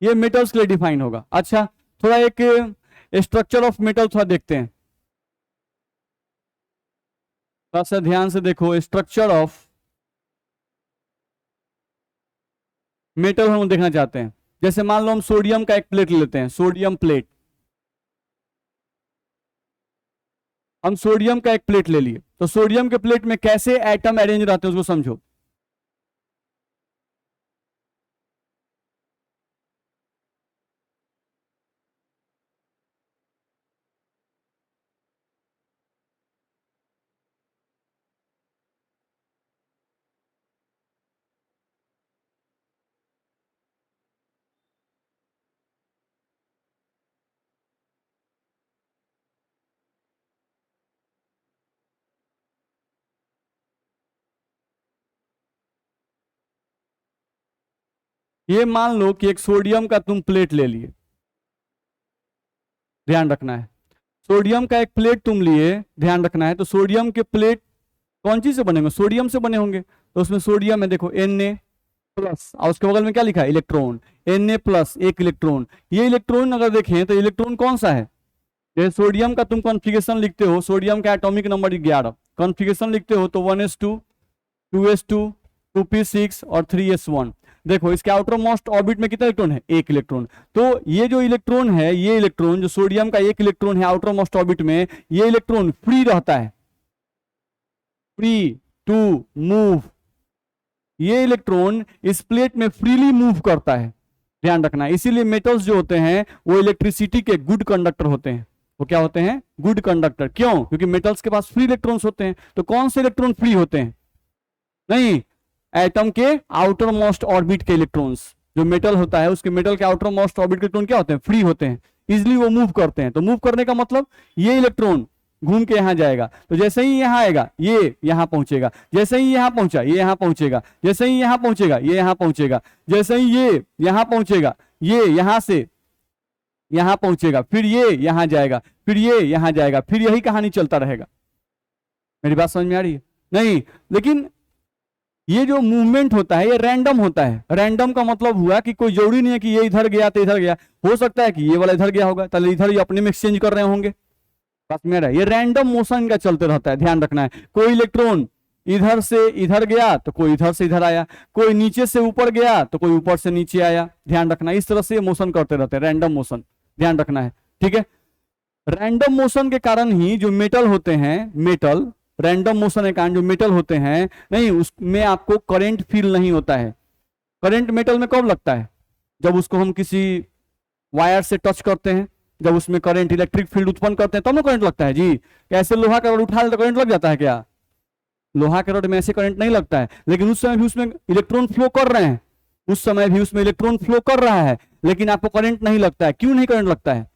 ये मेटल्स के लिए डिफाइन होगा। अच्छा, थोड़ा एक स्ट्रक्चर ऑफ मेटल थोड़ा देखते हैं, थोड़ा सा ध्यान से देखो। स्ट्रक्चर ऑफ मेटल हम देखना चाहते हैं। जैसे मान लो हम सोडियम का एक प्लेट लेते हैं, सोडियम प्लेट। हम सोडियम का एक प्लेट ले लिए, तो सोडियम के प्लेट में कैसे एटम अरेंज रहते हैं उसको समझो। ये मान लो कि एक सोडियम का तुम प्लेट ले लिए, ध्यान रखना है। सोडियम का एक प्लेट तुम लिए, ध्यान रखना है। तो सोडियम के प्लेट कौन चीज से बने होंगे? सोडियम से बने होंगे। तो उसमें सोडियम है, देखो Na प्लस, और उसके बगल में क्या लिखा है? इलेक्ट्रॉन। Na प्लस, एक इलेक्ट्रॉन। ये इलेक्ट्रॉन अगर देखें तो इलेक्ट्रॉन कौन सा है? जैसे सोडियम का तुम कॉन्फ़िगरेशन लिखते हो, सोडियम का एटॉमिक नंबर 11, कॉन्फ़िगरेशन लिखते हो तो 1s2, 2s2, 2p6 और 3s1। देखो इसके आउटर मोस्ट ऑर्बिट में कितना इलेक्ट्रॉन है? एक इलेक्ट्रॉन। तो ये जो इलेक्ट्रॉन है, ये इलेक्ट्रॉन जो सोडियम का एक इलेक्ट्रॉन है आउटर मोस्ट ऑर्बिट में, ये इलेक्ट्रॉन फ्री रहता है, फ्री टू मूव। ये इलेक्ट्रॉन इस प्लेट में फ्रीली मूव करता है, ध्यान रखना। इसीलिए मेटल्स जो होते हैं वो इलेक्ट्रिसिटी के गुड कंडक्टर होते हैं। वो क्या होते हैं? Good conductor. क्यों? क्योंकि मेटल्स के पास फ्री इलेक्ट्रॉन्स होते हैं। तो कौन से इलेक्ट्रॉन फ्री होते हैं? नहीं, एटम के आउटर मोस्ट ऑर्बिट के इलेक्ट्रॉन्स। जो मेटल होता है उसके मेटल के आउटर मोस्ट ऑर्बिट के इलेक्ट्रॉन क्या होते हैं? फ्री होते हैं, इजिली वो मूव करते हैं। तो मूव करने का मतलब ये इलेक्ट्रॉन घूम के यहां जाएगा, तो जैसे ही यहां आएगा ये यहां पहुंचेगा, जैसे ही यहां पहुंचा ये यहां पहुंचेगा, जैसे ही यहां पहुंचेगा ये यहां पहुंचेगा, जैसे ही ये यहां पहुंचेगा ये यहां से यहां पहुंचेगा, फिर ये यहां जाएगा, फिर ये यहां जाएगा, फिर यही कहानी चलता रहेगा। मेरी बात समझ में आ रही है? नहीं, लेकिन ये जो मूवमेंट होता है ये रैंडम होता है। रैंडम का मतलब हुआ कि कोई जरूरी नहीं है कि ये इधर गया तो इधर गया। हो सकता है कि ये वाला इधर गया होगा, तो इधर ये अपने में एक्सचेंज कर रहे होंगे। बात मेरा, ये रैंडम मोशन का चलते रहता है, ध्यान रखना है। कोई इलेक्ट्रॉन इधर से इधर गया तो कोई इधर से इधर आया, कोई नीचे से ऊपर गया तो कोई ऊपर से नीचे आया, ध्यान रखना। इस तरह से ये मोशन करते रहते हैं, रैंडम मोशन, ध्यान रखना है, ठीक है। रैंडम मोशन के कारण ही जो मेटल होते हैं, मेटल रैंडम मोशन के कारण जो मेटल होते हैं, नहीं उसमें आपको करंट फील नहीं होता है। करंट मेटल में कब लगता है? जब उसको हम किसी वायर से टच करते हैं, जब उसमें करंट इलेक्ट्रिक फील्ड उत्पन्न करते हैं तब ना करंट लगता है जी। कैसे लोहा का रड उठा ले तो करंट लग जाता है क्या? लोहा के रड में ऐसे करंट नहीं लगता है, लेकिन उस समय भी उसमें इलेक्ट्रॉन फ्लो कर रहे हैं, उस समय भी उसमें इलेक्ट्रॉन फ्लो कर रहा है, लेकिन आपको करंट नहीं लगता है। क्यों नहीं करंट लगता है?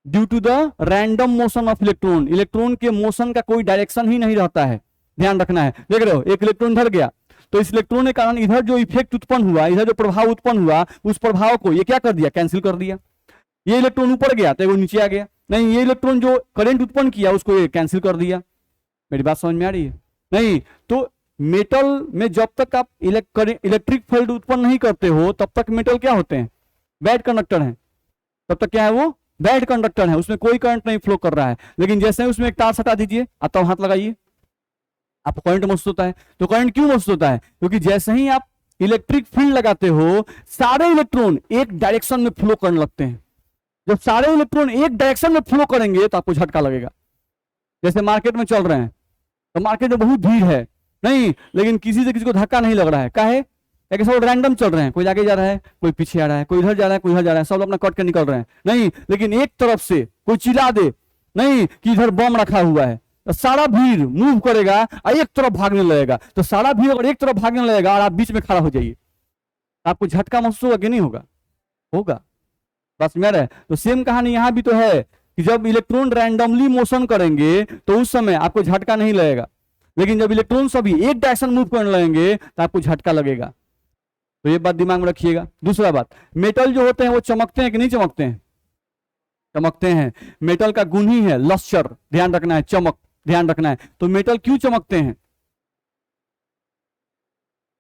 Due to the random motion of electron. Electron के मोशन का कोई डायरेक्शन ही नहीं रहता है, ध्यान रखना है। देख रहे हो, एक इलेक्ट्रॉन इधर गया तो इस इलेक्ट्रॉन के कारण इधर जो इफेक्ट उत्पन्न हुआ, इधर जो प्रभाव उत्पन्न हुआ, उस प्रभाव को ये क्या कर दिया? कैंसिल कर दिया। ये इलेक्ट्रॉन ऊपर गया तो वो नीचे आ गया, नहीं ये इलेक्ट्रॉन जो करंट उत्पन्न किया उसको ये कैंसिल कर दिया। मेरी बात समझ में आ रही है? नहीं, तो मेटल में जब तक आप इलेक्ट्रिक फील्ड उत्पन्न नहीं करते हो तब तक मेटल क्या होते हैं? बैड कंडक्टर है। तब तक क्या है? वो बैड कंडक्टर है, उसमें कोई करंट नहीं फ्लो कर रहा है। लेकिन जैसे ही उसमें एक तार सटा दीजिए, अब तो हाथ लगाइए, आपको करंट महसूस होता है। तो करंट क्यों महसूस होता है? क्योंकि जैसे ही आप इलेक्ट्रिक फील्ड लगाते हो सारे इलेक्ट्रॉन एक डायरेक्शन में फ्लो करने लगते हैं। जब सारे इलेक्ट्रॉन एक डायरेक्शन में फ्लो करेंगे तो आपको झटका लगेगा। जैसे मार्केट में चल रहे हैं तो मार्केट में बहुत भीड़ है, नहीं लेकिन किसी से किसी को धक्का नहीं लग रहा है, काहे? क्योंकि सब रैंडम चल रहे हैं, कोई आगे जा रहा है, कोई पीछे आ रहा है, कोई इधर जा रहा है, कोई इधर जा रहा है, सब अपना कट के निकल रहे हैं, नहीं। लेकिन एक तरफ से कोई चिल्ला दे नहीं कि इधर बम रखा हुआ है, तो सारा भीड़ मूव करेगा और एक तरफ भागने लगेगा। तो सारा भीड़ अगर एक तरफ भागने लगेगा और आप बीच में खड़ा हो जाइए, आपको झटका महसूस होगा कि नहीं होगा? होगा। बस मेरा है। तो सेम कहानी यहां भी तो है कि जब इलेक्ट्रॉन रैंडमली मोशन करेंगे तो उस समय आपको झटका नहीं लगेगा, लेकिन जब इलेक्ट्रॉन सभी एक डायरेक्शन मूव करने लगेंगे तो आपको झटका लगेगा। तो ये बात दिमाग में रखिएगा। दूसरा बात, मेटल जो होते हैं वो चमकते हैं कि नहीं चमकते हैं? चमकते हैं। मेटल का गुण ही है लस्टर, ध्यान रखना है, चमक, ध्यान रखना है। तो मेटल क्यों चमकते हैं?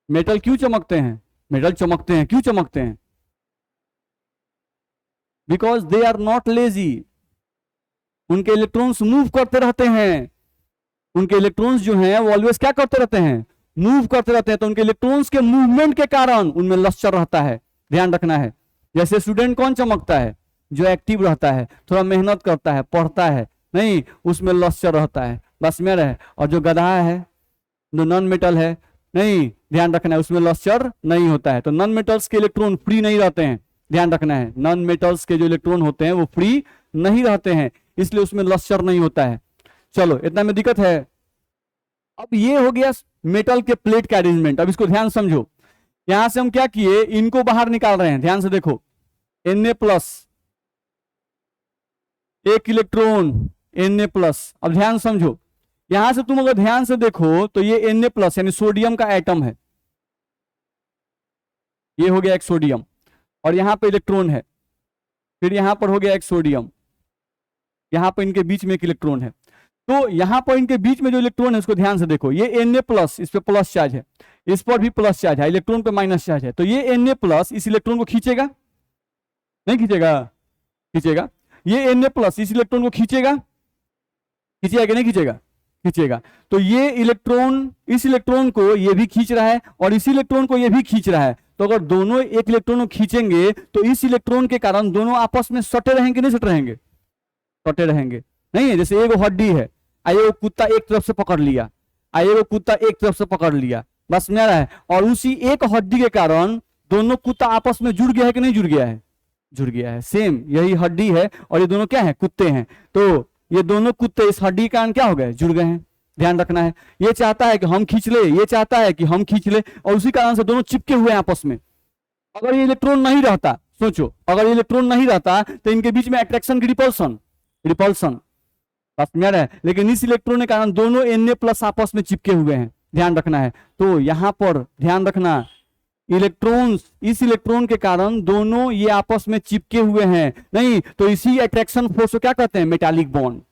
मेटल क्यों चमकते हैं? मेटल चमकते हैं, क्यों चमकते हैं? Because they are not lazy. उनके इलेक्ट्रॉन्स मूव करते रहते हैं, उनके इलेक्ट्रॉन्स जो हैं वो ऑलवेज क्या करते रहते हैं, मूव करते रहते हैं। तो उनके इलेक्ट्रॉन्स के मूवमेंट के कारण उनमें लश्चर रहता है, ध्यान रखना है। जैसे स्टूडेंट कौन चमकता है, जो एक्टिव रहता है, थोड़ा मेहनत करता है, पढ़ता है, नहीं उसमें लश्चर रहता है, बस में रहे। और जो गधा है, जो नॉन मेटल है, नहीं ध्यान रखना है, उसमें लश्चर नहीं होता है। तो नॉन मेटल्स के इलेक्ट्रॉन फ्री नहीं रहते हैं, ध्यान रखना है। नॉन मेटल्स के जो इलेक्ट्रॉन होते हैं वो फ्री नहीं रहते हैं, इसलिए उसमें लश्चर नहीं होता है। चलो इतना में दिक्कत है। अब ये हो गया मेटल के प्लेट का अरेंजमेंट। अब इसको ध्यान समझो, यहां से हम क्या किए, इनको बाहर निकाल रहे हैं, ध्यान से देखो। Na+, एक इलेक्ट्रॉन Na+। अब ध्यान समझो, यहां से तुम अगर ध्यान से देखो तो ये Na+ यानी सोडियम का एटम है, ये हो गया एक सोडियम, और यहां पर इलेक्ट्रॉन है, फिर यहां पर हो गया एक सोडियम, यहां पर इनके बीच में एक इलेक्ट्रॉन है। तो यहां पर इनके बीच में जो इलेक्ट्रॉन है उसको ध्यान से देखो, ये Na+, इस पे प्लस चार्ज है, इस पर भी प्लस चार्ज है, इलेक्ट्रॉन पे माइनस चार्ज है। तो ये Na+ इस इलेक्ट्रॉन को खींचेगा, नहीं खींचेगा, खींचेगा। ये Na+ इस इलेक्ट्रॉन को खींचेगा, खींचेगा कि नहीं खींचेगा, खींचेगा। तो ये इलेक्ट्रॉन इस इलेक्ट्रॉन को ये भी खींच रहा है और इस इलेक्ट्रॉन को ये भी खींच रहा है। तो अगर दोनों एक इलेक्ट्रॉन को खींचेंगे तो इस इलेक्ट्रॉन के कारण दोनों आपस में सटे रहेंगे, नहीं सटे रहेंगे, सटे रहेंगे। नहीं है, जैसे एक हड्डी है, आइए वो कुत्ता एक तरफ से पकड़ लिया, आइए वो कुत्ता एक तरफ से पकड़ लिया, बस में रहा है, और उसी एक हड्डी के कारण दोनों कुत्ता आपस में जुड़ गया है कि नहीं जुड़ गया है, जुड़ गया है। सेम यही हड्डी है और ये दोनों क्या है, कुत्ते हैं। तो ये दोनों कुत्ते इस हड्डी के कारण क्या हो गए, जुड़ गए हैं, ध्यान रखना है। ये चाहता है कि हम खींच ले, ये चाहता है कि हम खींच ले, और उसी कारण से दोनों चिपके हुए हैं आपस में। अगर ये इलेक्ट्रॉन नहीं रहता, सोचो अगर ये इलेक्ट्रॉन नहीं रहता तो इनके बीच में अट्रैक्शन की रिपल्सन, रिपल्सन बस में है। लेकिन इस इलेक्ट्रॉन के कारण दोनों Na+ आपस में चिपके हुए हैं, ध्यान रखना है। तो यहां पर ध्यान रखना, इलेक्ट्रॉन्स इस इलेक्ट्रॉन के कारण दोनों ये आपस में चिपके हुए हैं, नहीं तो इसी अट्रैक्शन फोर्स को क्या कहते हैं, मेटालिक बॉन्ड।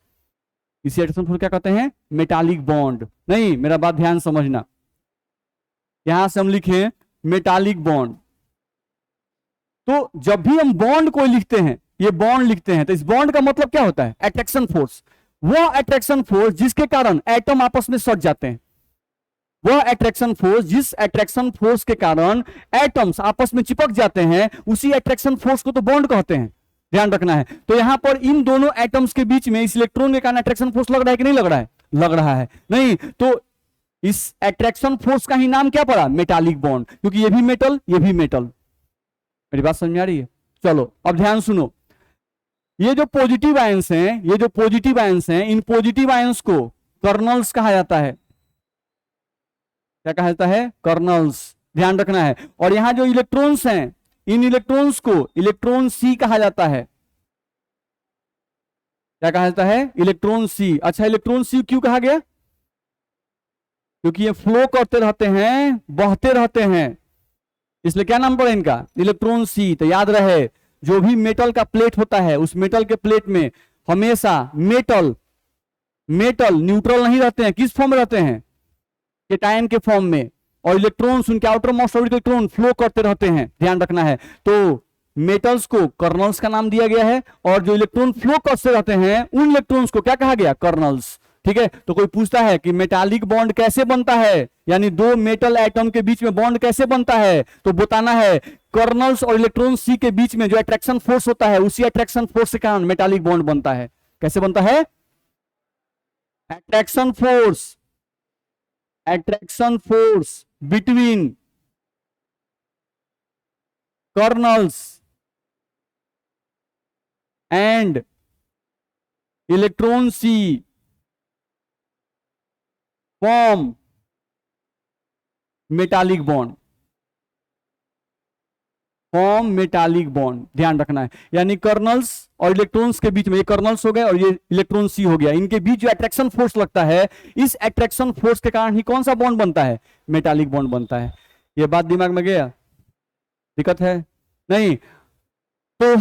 इसी अट्रैक्शन फोर्स क्या कहते हैं, मेटालिक बॉन्ड। नहीं मेरा बात ध्यान समझना, यहां से हम लिखे मेटालिक बॉन्ड। तो जब भी हम बॉन्ड को लिखते हैं, ये बॉन्ड लिखते हैं, तो इस बॉन्ड का मतलब क्या होता है, अट्रैक्शन फोर्स। वो अट्रैक्शन फोर्स जिसके कारण एटम आपस में सट जाते हैं, वह अट्रैक्शन फोर्स जिस अट्रैक्शन फोर्स के कारण एटम्स आपस में चिपक जाते हैं, उसी अट्रैक्शन फोर्स को तो बॉन्ड कहते हैं, ध्यान रखना है। तो यहां पर इन दोनों एटम्स के बीच में इस इलेक्ट्रॉन के कारण अट्रैक्शन फोर्स लग रहा है कि नहीं लग रहा है, लग रहा है। नहीं तो इस अट्रैक्शन फोर्स का ही नाम क्या पड़ा, मेटालिक बॉन्ड, क्योंकि ये भी मेटल, ये भी मेटल। मेरी बात समझ में आ रही है। चलो अब ध्यान सुनो, ये जो पॉजिटिव आयंस हैं, ये जो पॉजिटिव आयंस हैं, इन पॉजिटिव आयंस को कर्नल्स कहा जाता है। क्या कहा जाता है, कर्नल्स, ध्यान रखना है। और यहां जो इलेक्ट्रॉन्स हैं, इन इलेक्ट्रॉन्स को इलेक्ट्रॉन सी कहा जाता है। क्या कहा जाता है, इलेक्ट्रॉन सी। अच्छा इलेक्ट्रॉन सी क्यों कहा गया, क्योंकि ये फ्लो करते रहते हैं, बहते रहते हैं, इसलिए क्या नाम पड़ा इनका, इलेक्ट्रॉन सी। तो याद रहे, जो भी मेटल का प्लेट होता है, उस मेटल के प्लेट में हमेशा मेटल न्यूट्रल नहीं रहते हैं, किस फॉर्म में रहते हैं, केटायन के फॉर्म में, और इलेक्ट्रॉन्स उनके आउटर मोस्ट इलेक्ट्रॉन फ्लो करते रहते हैं, ध्यान रखना है। तो मेटल्स को कर्नल्स का नाम दिया गया है, और जो इलेक्ट्रॉन फ्लो करते रहते हैं उन इलेक्ट्रॉन्स को क्या कहा गया, कर्नल्स। ठीक है। तो कोई पूछता है कि मेटालिक बॉन्ड कैसे बनता है, यानी दो मेटल एटम के बीच में बॉन्ड कैसे बनता है, तो बताना है कर्नल्स और इलेक्ट्रॉन सी के बीच में जो अट्रैक्शन फोर्स होता है, उसी अट्रैक्शन फोर्स के कारण मेटालिक बॉन्ड बनता है। कैसे बनता है, attraction force between kernels and electron see form metallic bond, form metallic bond, ध्यान रखना है। यानी कर्नल्स और इलेक्ट्रॉन्स के बीच में, ये कर्नल्स हो गए और ये इलेक्ट्रॉन सी हो गया, इनके बीच जो अट्रैक्शन फोर्स लगता है, इस अट्रैक्शन फोर्स के कारण ही कौन सा बॉन्ड बनता है, मेटालिक बॉन्ड बनता है। ये बात दिमाग में गया, दिक्कत है नहीं। तो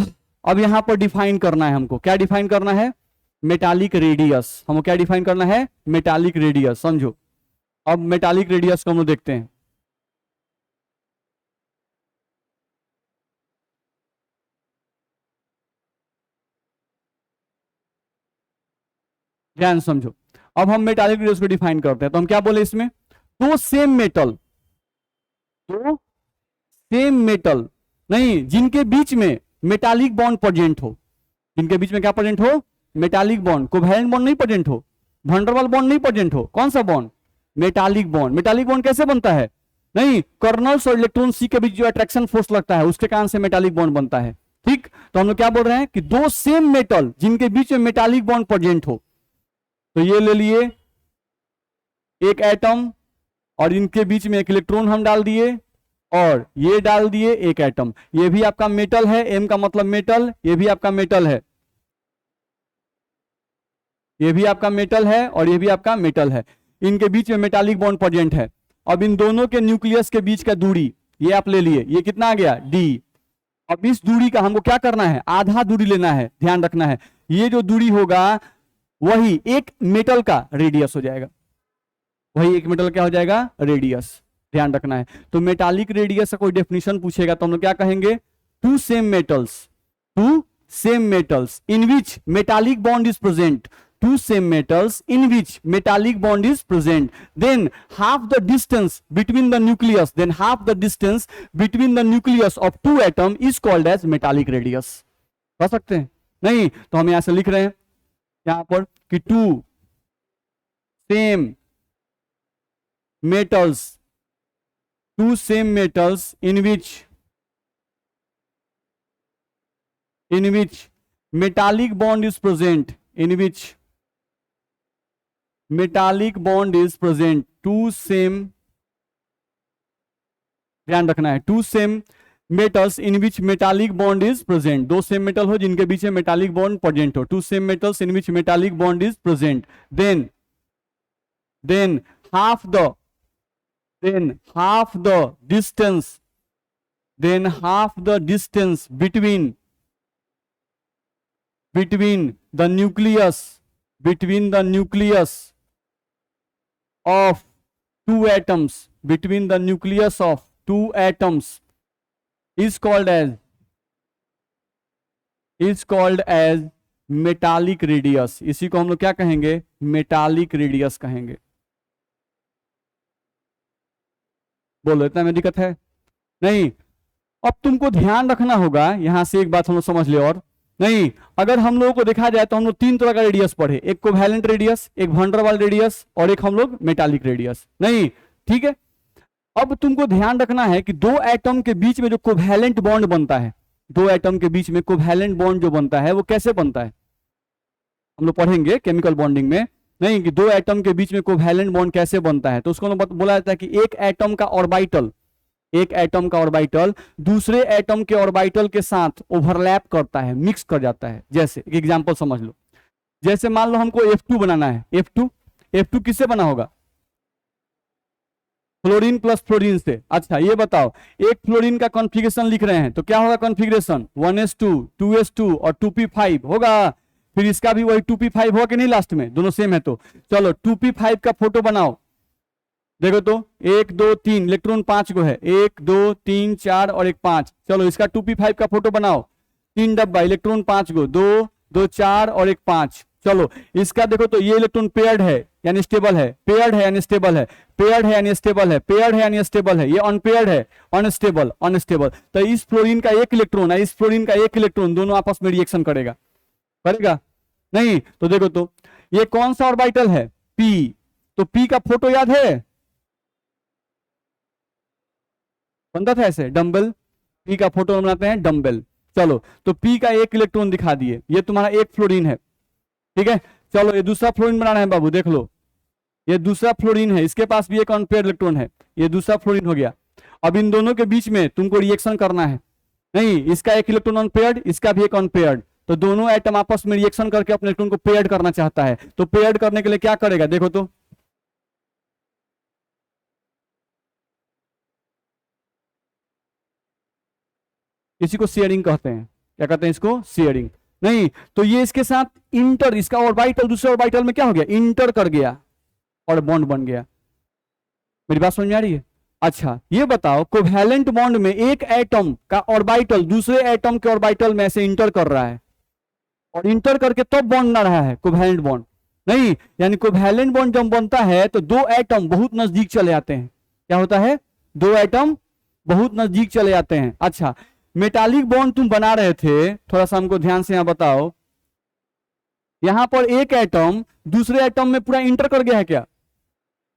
अब यहां पर डिफाइन करना है हमको, क्या डिफाइन करना है, मेटालिक रेडियस। हमको क्या डिफाइन करना है, मेटालिक रेडियस। समझो अब मेटालिक रेडियस को हम लोग देखते हैं। ध्यान समझो। अब हम मेटालिक रेडियस को डिफाइन करते हैं, तो हम क्या बोले इसमें, दो सेम मेटल, दो सेम मेटल नहीं जिनके बीच में मेटालिक बॉन्ड प्रेजेंट हो, जिनके बीच में क्या प्रेजेंट हो, मेटालिक बॉन्ड, कोवैलेंट बॉन्ड नहीं प्रेजेंट हो, वंडरवाल बॉन्ड नहीं प्रेजेंट हो, कौन सा bond, metallic bond. Metallic bond कैसे बनता है, नहीं कर्नल्स और इलेक्ट्रॉन सी के बीच जो अट्रैक्शन फोर्स लगता है उसके कारण से मेटालिक बॉन्ड बनता है। ठीक, तो हम लोग क्या बोल रहे हैं कि दो सेम मेटल जिनके बीच में मेटालिक बॉन्ड प्रेजेंट हो, तो ये ले लिए एक एटम और इनके बीच में एक इलेक्ट्रॉन हम डाल दिए और ये डाल दिए एक एटम, ये भी आपका मेटल है, एम का मतलब मेटल, ये भी आपका मेटल है, ये भी आपका मेटल है और ये भी आपका मेटल है, इनके बीच में मेटालिक बॉन्ड प्रेजेंट है। अब इन दोनों के न्यूक्लियस के बीच का दूरी ये आप ले लिए, ये कितना आ गया डी। अब इस दूरी का हमको क्या करना है, आधा दूरी लेना है, ध्यान रखना है, ये जो दूरी होगा वही एक मेटल का रेडियस हो जाएगा, वही एक मेटल क्या हो जाएगा, रेडियस, ध्यान रखना है। तो मेटालिक रेडियस का कोई डेफिनेशन पूछेगा तो हम लोग क्या कहेंगे, two same metals, two same metals in which metallic bond is present, two same metals in which metallic bond is present, then half the distance between the nucleus, then half the distance between the nucleus of two atom is called as metallic radius। कह सकते हैं नहीं, तो हम यहां से लिख रहे हैं यहां पर कि two same metals, two same metals in which metallic bond is present, in which metallic bond is present, two same, ध्यान रखना है, two same metals in which metallic bond is present, दो सेम मेटल हो जिनके बीच में metallic bond present हो, two same metals in which metallic bond is present, then half the distance between the nucleus of two atoms, between the nucleus of two atoms is called as metallic radius। इसी को हम लोग क्या कहेंगे, metallic radius कहेंगे। बोलो इतना में दिक्कत है नहीं। अब तुमको ध्यान रखना होगा, यहां से एक बात हम लोग समझ ले, और नहीं अगर हम लोगों को देखा जाए तो हम लोग तीन तरह का रेडियस पढ़े, एक कोवैलेंट रेडियस, एक वंडरवाल रेडियस और एक हम लोग मेटालिक रेडियस, नहीं ठीक है। अब तुमको ध्यान रखना है कि दो एटम के बीच में जो कोवैलेंट बॉन्ड बनता है, दो एटम के बीच में कोवैलेंट बॉन्ड जो बनता है वो कैसे बनता है, हम लोग पढ़ेंगे केमिकल बॉन्डिंग में, नहीं कि दो एटम के बीच में कोवैलेंट बॉन्ड कैसे बनता है। तो उसको बोला जाता है कि एक एटम का ऑर्बिटल दूसरे एटम के ऑर्बिटल के साथ ओवरलैप करता है, मिक्स कर जाता है। जैसे एक एग्जांपल समझ लो, जैसे मान लो हमको F2 बनाना है, F2 किससे बना होगा, फ्लोरीन प्लस फ्लोरीन से। अच्छा ये बताओ, एक फ्लोरीन का कॉन्फ़िगरेशन लिख रहे हैं तो क्या होगा कॉन्फ़िगरेशन, 1s2 2s2 और 2p5 होगा। फिर इसका भी वही 2p5 होगा कि नहीं, लास्ट में दोनों सेम है। तो चलो 2p5 का फोटो बनाओ, देखो तो 1 2 3 इलेक्ट्रॉन 5 गो है, 1 2 3 4 और एक 5। चलो इसका 2p5 का फोटो बनाओ, 3 डब्बा इलेक्ट्रॉन 5 गो, 2 2 4 और एक 5। चलो इसका देखो तो ये इलेक्ट्रॉन पेयर्ड है यानी स्टेबल है, पेयर्ड है यानी स्टेबल है, पेयर्ड है यानी स्टेबल है, पेयर्ड है यानी स्टेबल है, ये अनपेयर्ड है अनस्टेबल। तो इस फ्लोरीन का एक इलेक्ट्रॉन है, इस फ्लोरीन का एक इलेक्ट्रॉन, दोनों आपस में रिएक्शन करेगा नहीं। तो देखो तो ये कौन सा ऑर्बिटल है, P। तो P का फोटो याद है, बनता था ऐसे डम्बल, P का फोटो बनाते हैं डम्बल। चलो तो P का एक इलेक्ट्रॉन दिखा दिए, ये तुम्हारा एक फ्लोरीन है, ठीक है। चलो ये दूसरा फ्लोरीन बनाना है बाबू, देख लो ये दूसरा फ्लोरीन है, इसके पास भी एक अनपेयर्ड इलेक्ट्रॉन है, ये दूसरा फ्लोरीन हो गया। अब इन दोनों के बीच में तुमको रिएक्शन करना है, नहीं इसका एक इलेक्ट्रॉन अनपेयर्ड, इसका भी एक अनपेयर्ड, तो दोनों एटम आपस में रिएक्शन करके अपने इलेक्ट्रॉन को पेयर्ड करना चाहता है। तो पेयर्ड करने के लिए क्या करेगा, देखो तो इसी को शेयरिंग कहते हैं। क्या कहते हैं इसको, शेयरिंग। नहीं तो ये इसके साथ इंटर, इसका ऑर्बिटल दूसरे ऑर्बिटल में क्या हो गया, इंटर कर गया और बॉन्ड बन गया। मेरी बात समझ में आ रही है। अच्छा ये बताओ, कोवैलेंट बॉन्ड में एक एटम का ऑर्बिटल दूसरे एटम के ऑर्बिटल में ऐसे इंटर कर रहा है और इंटर करके तब बॉन्ड बना रहा है कोवैलेंट बॉन्ड, नहीं, यानी कोवैलेंट बॉन्ड जब बनता है तो दो एटम बहुत नजदीक चले आते हैं। क्या होता है? दो एटम बहुत नजदीक चले जाते हैं। अच्छा, मेटालिक बॉन्ड तुम बना रहे थे, थोड़ा सा हमको ध्यान से यहां बताओ, यहां पर एक एटम दूसरे एटम में पूरा इंटर कर गया है क्या?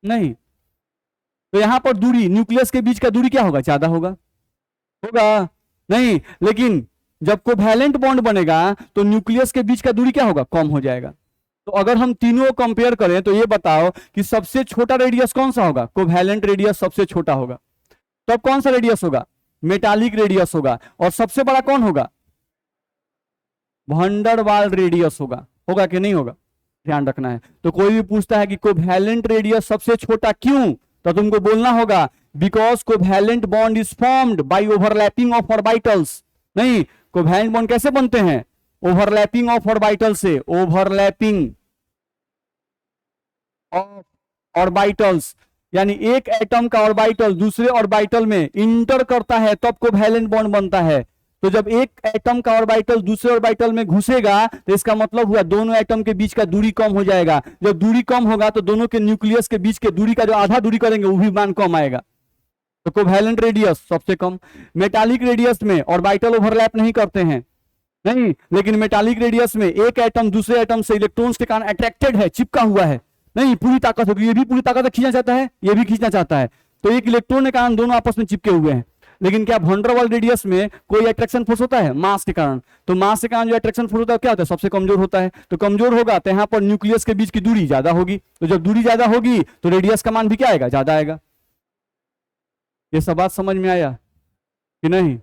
नहीं। तो यहां पर दूरी, न्यूक्लियस के बीच का दूरी क्या होगा? ज्यादा होगा? होगा नहीं। लेकिन जब कोवैलेंट बॉन्ड बनेगा तो न्यूक्लियस के बीच का दूरी क्या होगा? कम हो जाएगा। तो अगर हम तीनों कंपेयर करें तो ये बताओ कि सबसे छोटा रेडियस कौन सा होगा? कोवैलेंट रेडियस सबसे छोटा होगा। तब कौन सा रेडियस होगा? मेटालिक रेडियस होगा। और सबसे बड़ा कौन होगा? वैन वाल रेडियस होगा। होगा कि नहीं होगा? ध्यान रखना है। तो कोई भी पूछता है कि कोवैलेंट रेडियस सबसे छोटा क्यों, तो तुमको बोलना होगा because covalent bond is formed by overlapping of orbitals. नहीं, कोवैलेंट बॉन्ड कैसे बनते हैं? ओवरलैपिंग ऑफ ऑर्बिटल से। ओवरलैपिंग ऑफ ऑर्बिटल्स, यानी एक एटम का ऑर्बिटल दूसरे ऑर्बिटल में इंटर करता है तब कोवैलेंट बॉन्ड बनता है। तो जब एक एटम का ऑर्बिटल दूसरे ऑर्बिटल में घुसेगा तो इसका मतलब हुआ दोनों एटम के बीच का दूरी कम हो जाएगा। जब दूरी कम होगा तो दोनों के न्यूक्लियस के बीच के दूरी का जो आधा दूरी करेंगे वो भी मान कम आएगा। तो कोवैलेंट रेडियस सबसे कम। मेटालिक रेडियस में ऑर्बिटल ओवरलैप नहीं करते हैं, नहीं, लेकिन मेटालिक रेडियस में एक एटम दूसरे एटम से इलेक्ट्रॉन्स के कारण अट्रैक्टेड है, चिपका हुआ है। नहीं, पूरी ताकत होगी, ये भी पूरी ताकत से खींचना चाहता है, ये भी खींचना चाहता है। तो एक इलेक्ट्रॉन के कारण दोनों आपस में चिपके हुए हैं। लेकिन क्या वैन वाल रेडियस में कोई अट्रैक्शन फोर्स होता है? मास के कारण। तो मास के कारण जो अट्रैक्शन फोर्स होता है क्या होता है? सबसे कमजोर होता है। तो कमजोर होगा तो यहां पर न्यूक्लियस के बीच की दूरी ज्यादा होगी। तो जब दूरी ज्यादा होगी तो रेडियस का मान भी क्या आएगा? ज्यादा आएगा। ये सब बात समझ में आया कि नहीं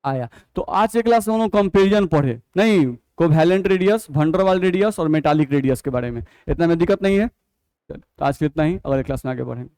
आया? तो आज के क्लास में हम लोग कंपेरिजन पढ़े, नहीं, कोवैलेंट रेडियस, वैन वाल रेडियस और मेटालिक रेडियस के बारे में। इतना में दिक्कत नहीं है। तो आज के इतना ही, अगले क्लास में आगे बढ़ेंगे।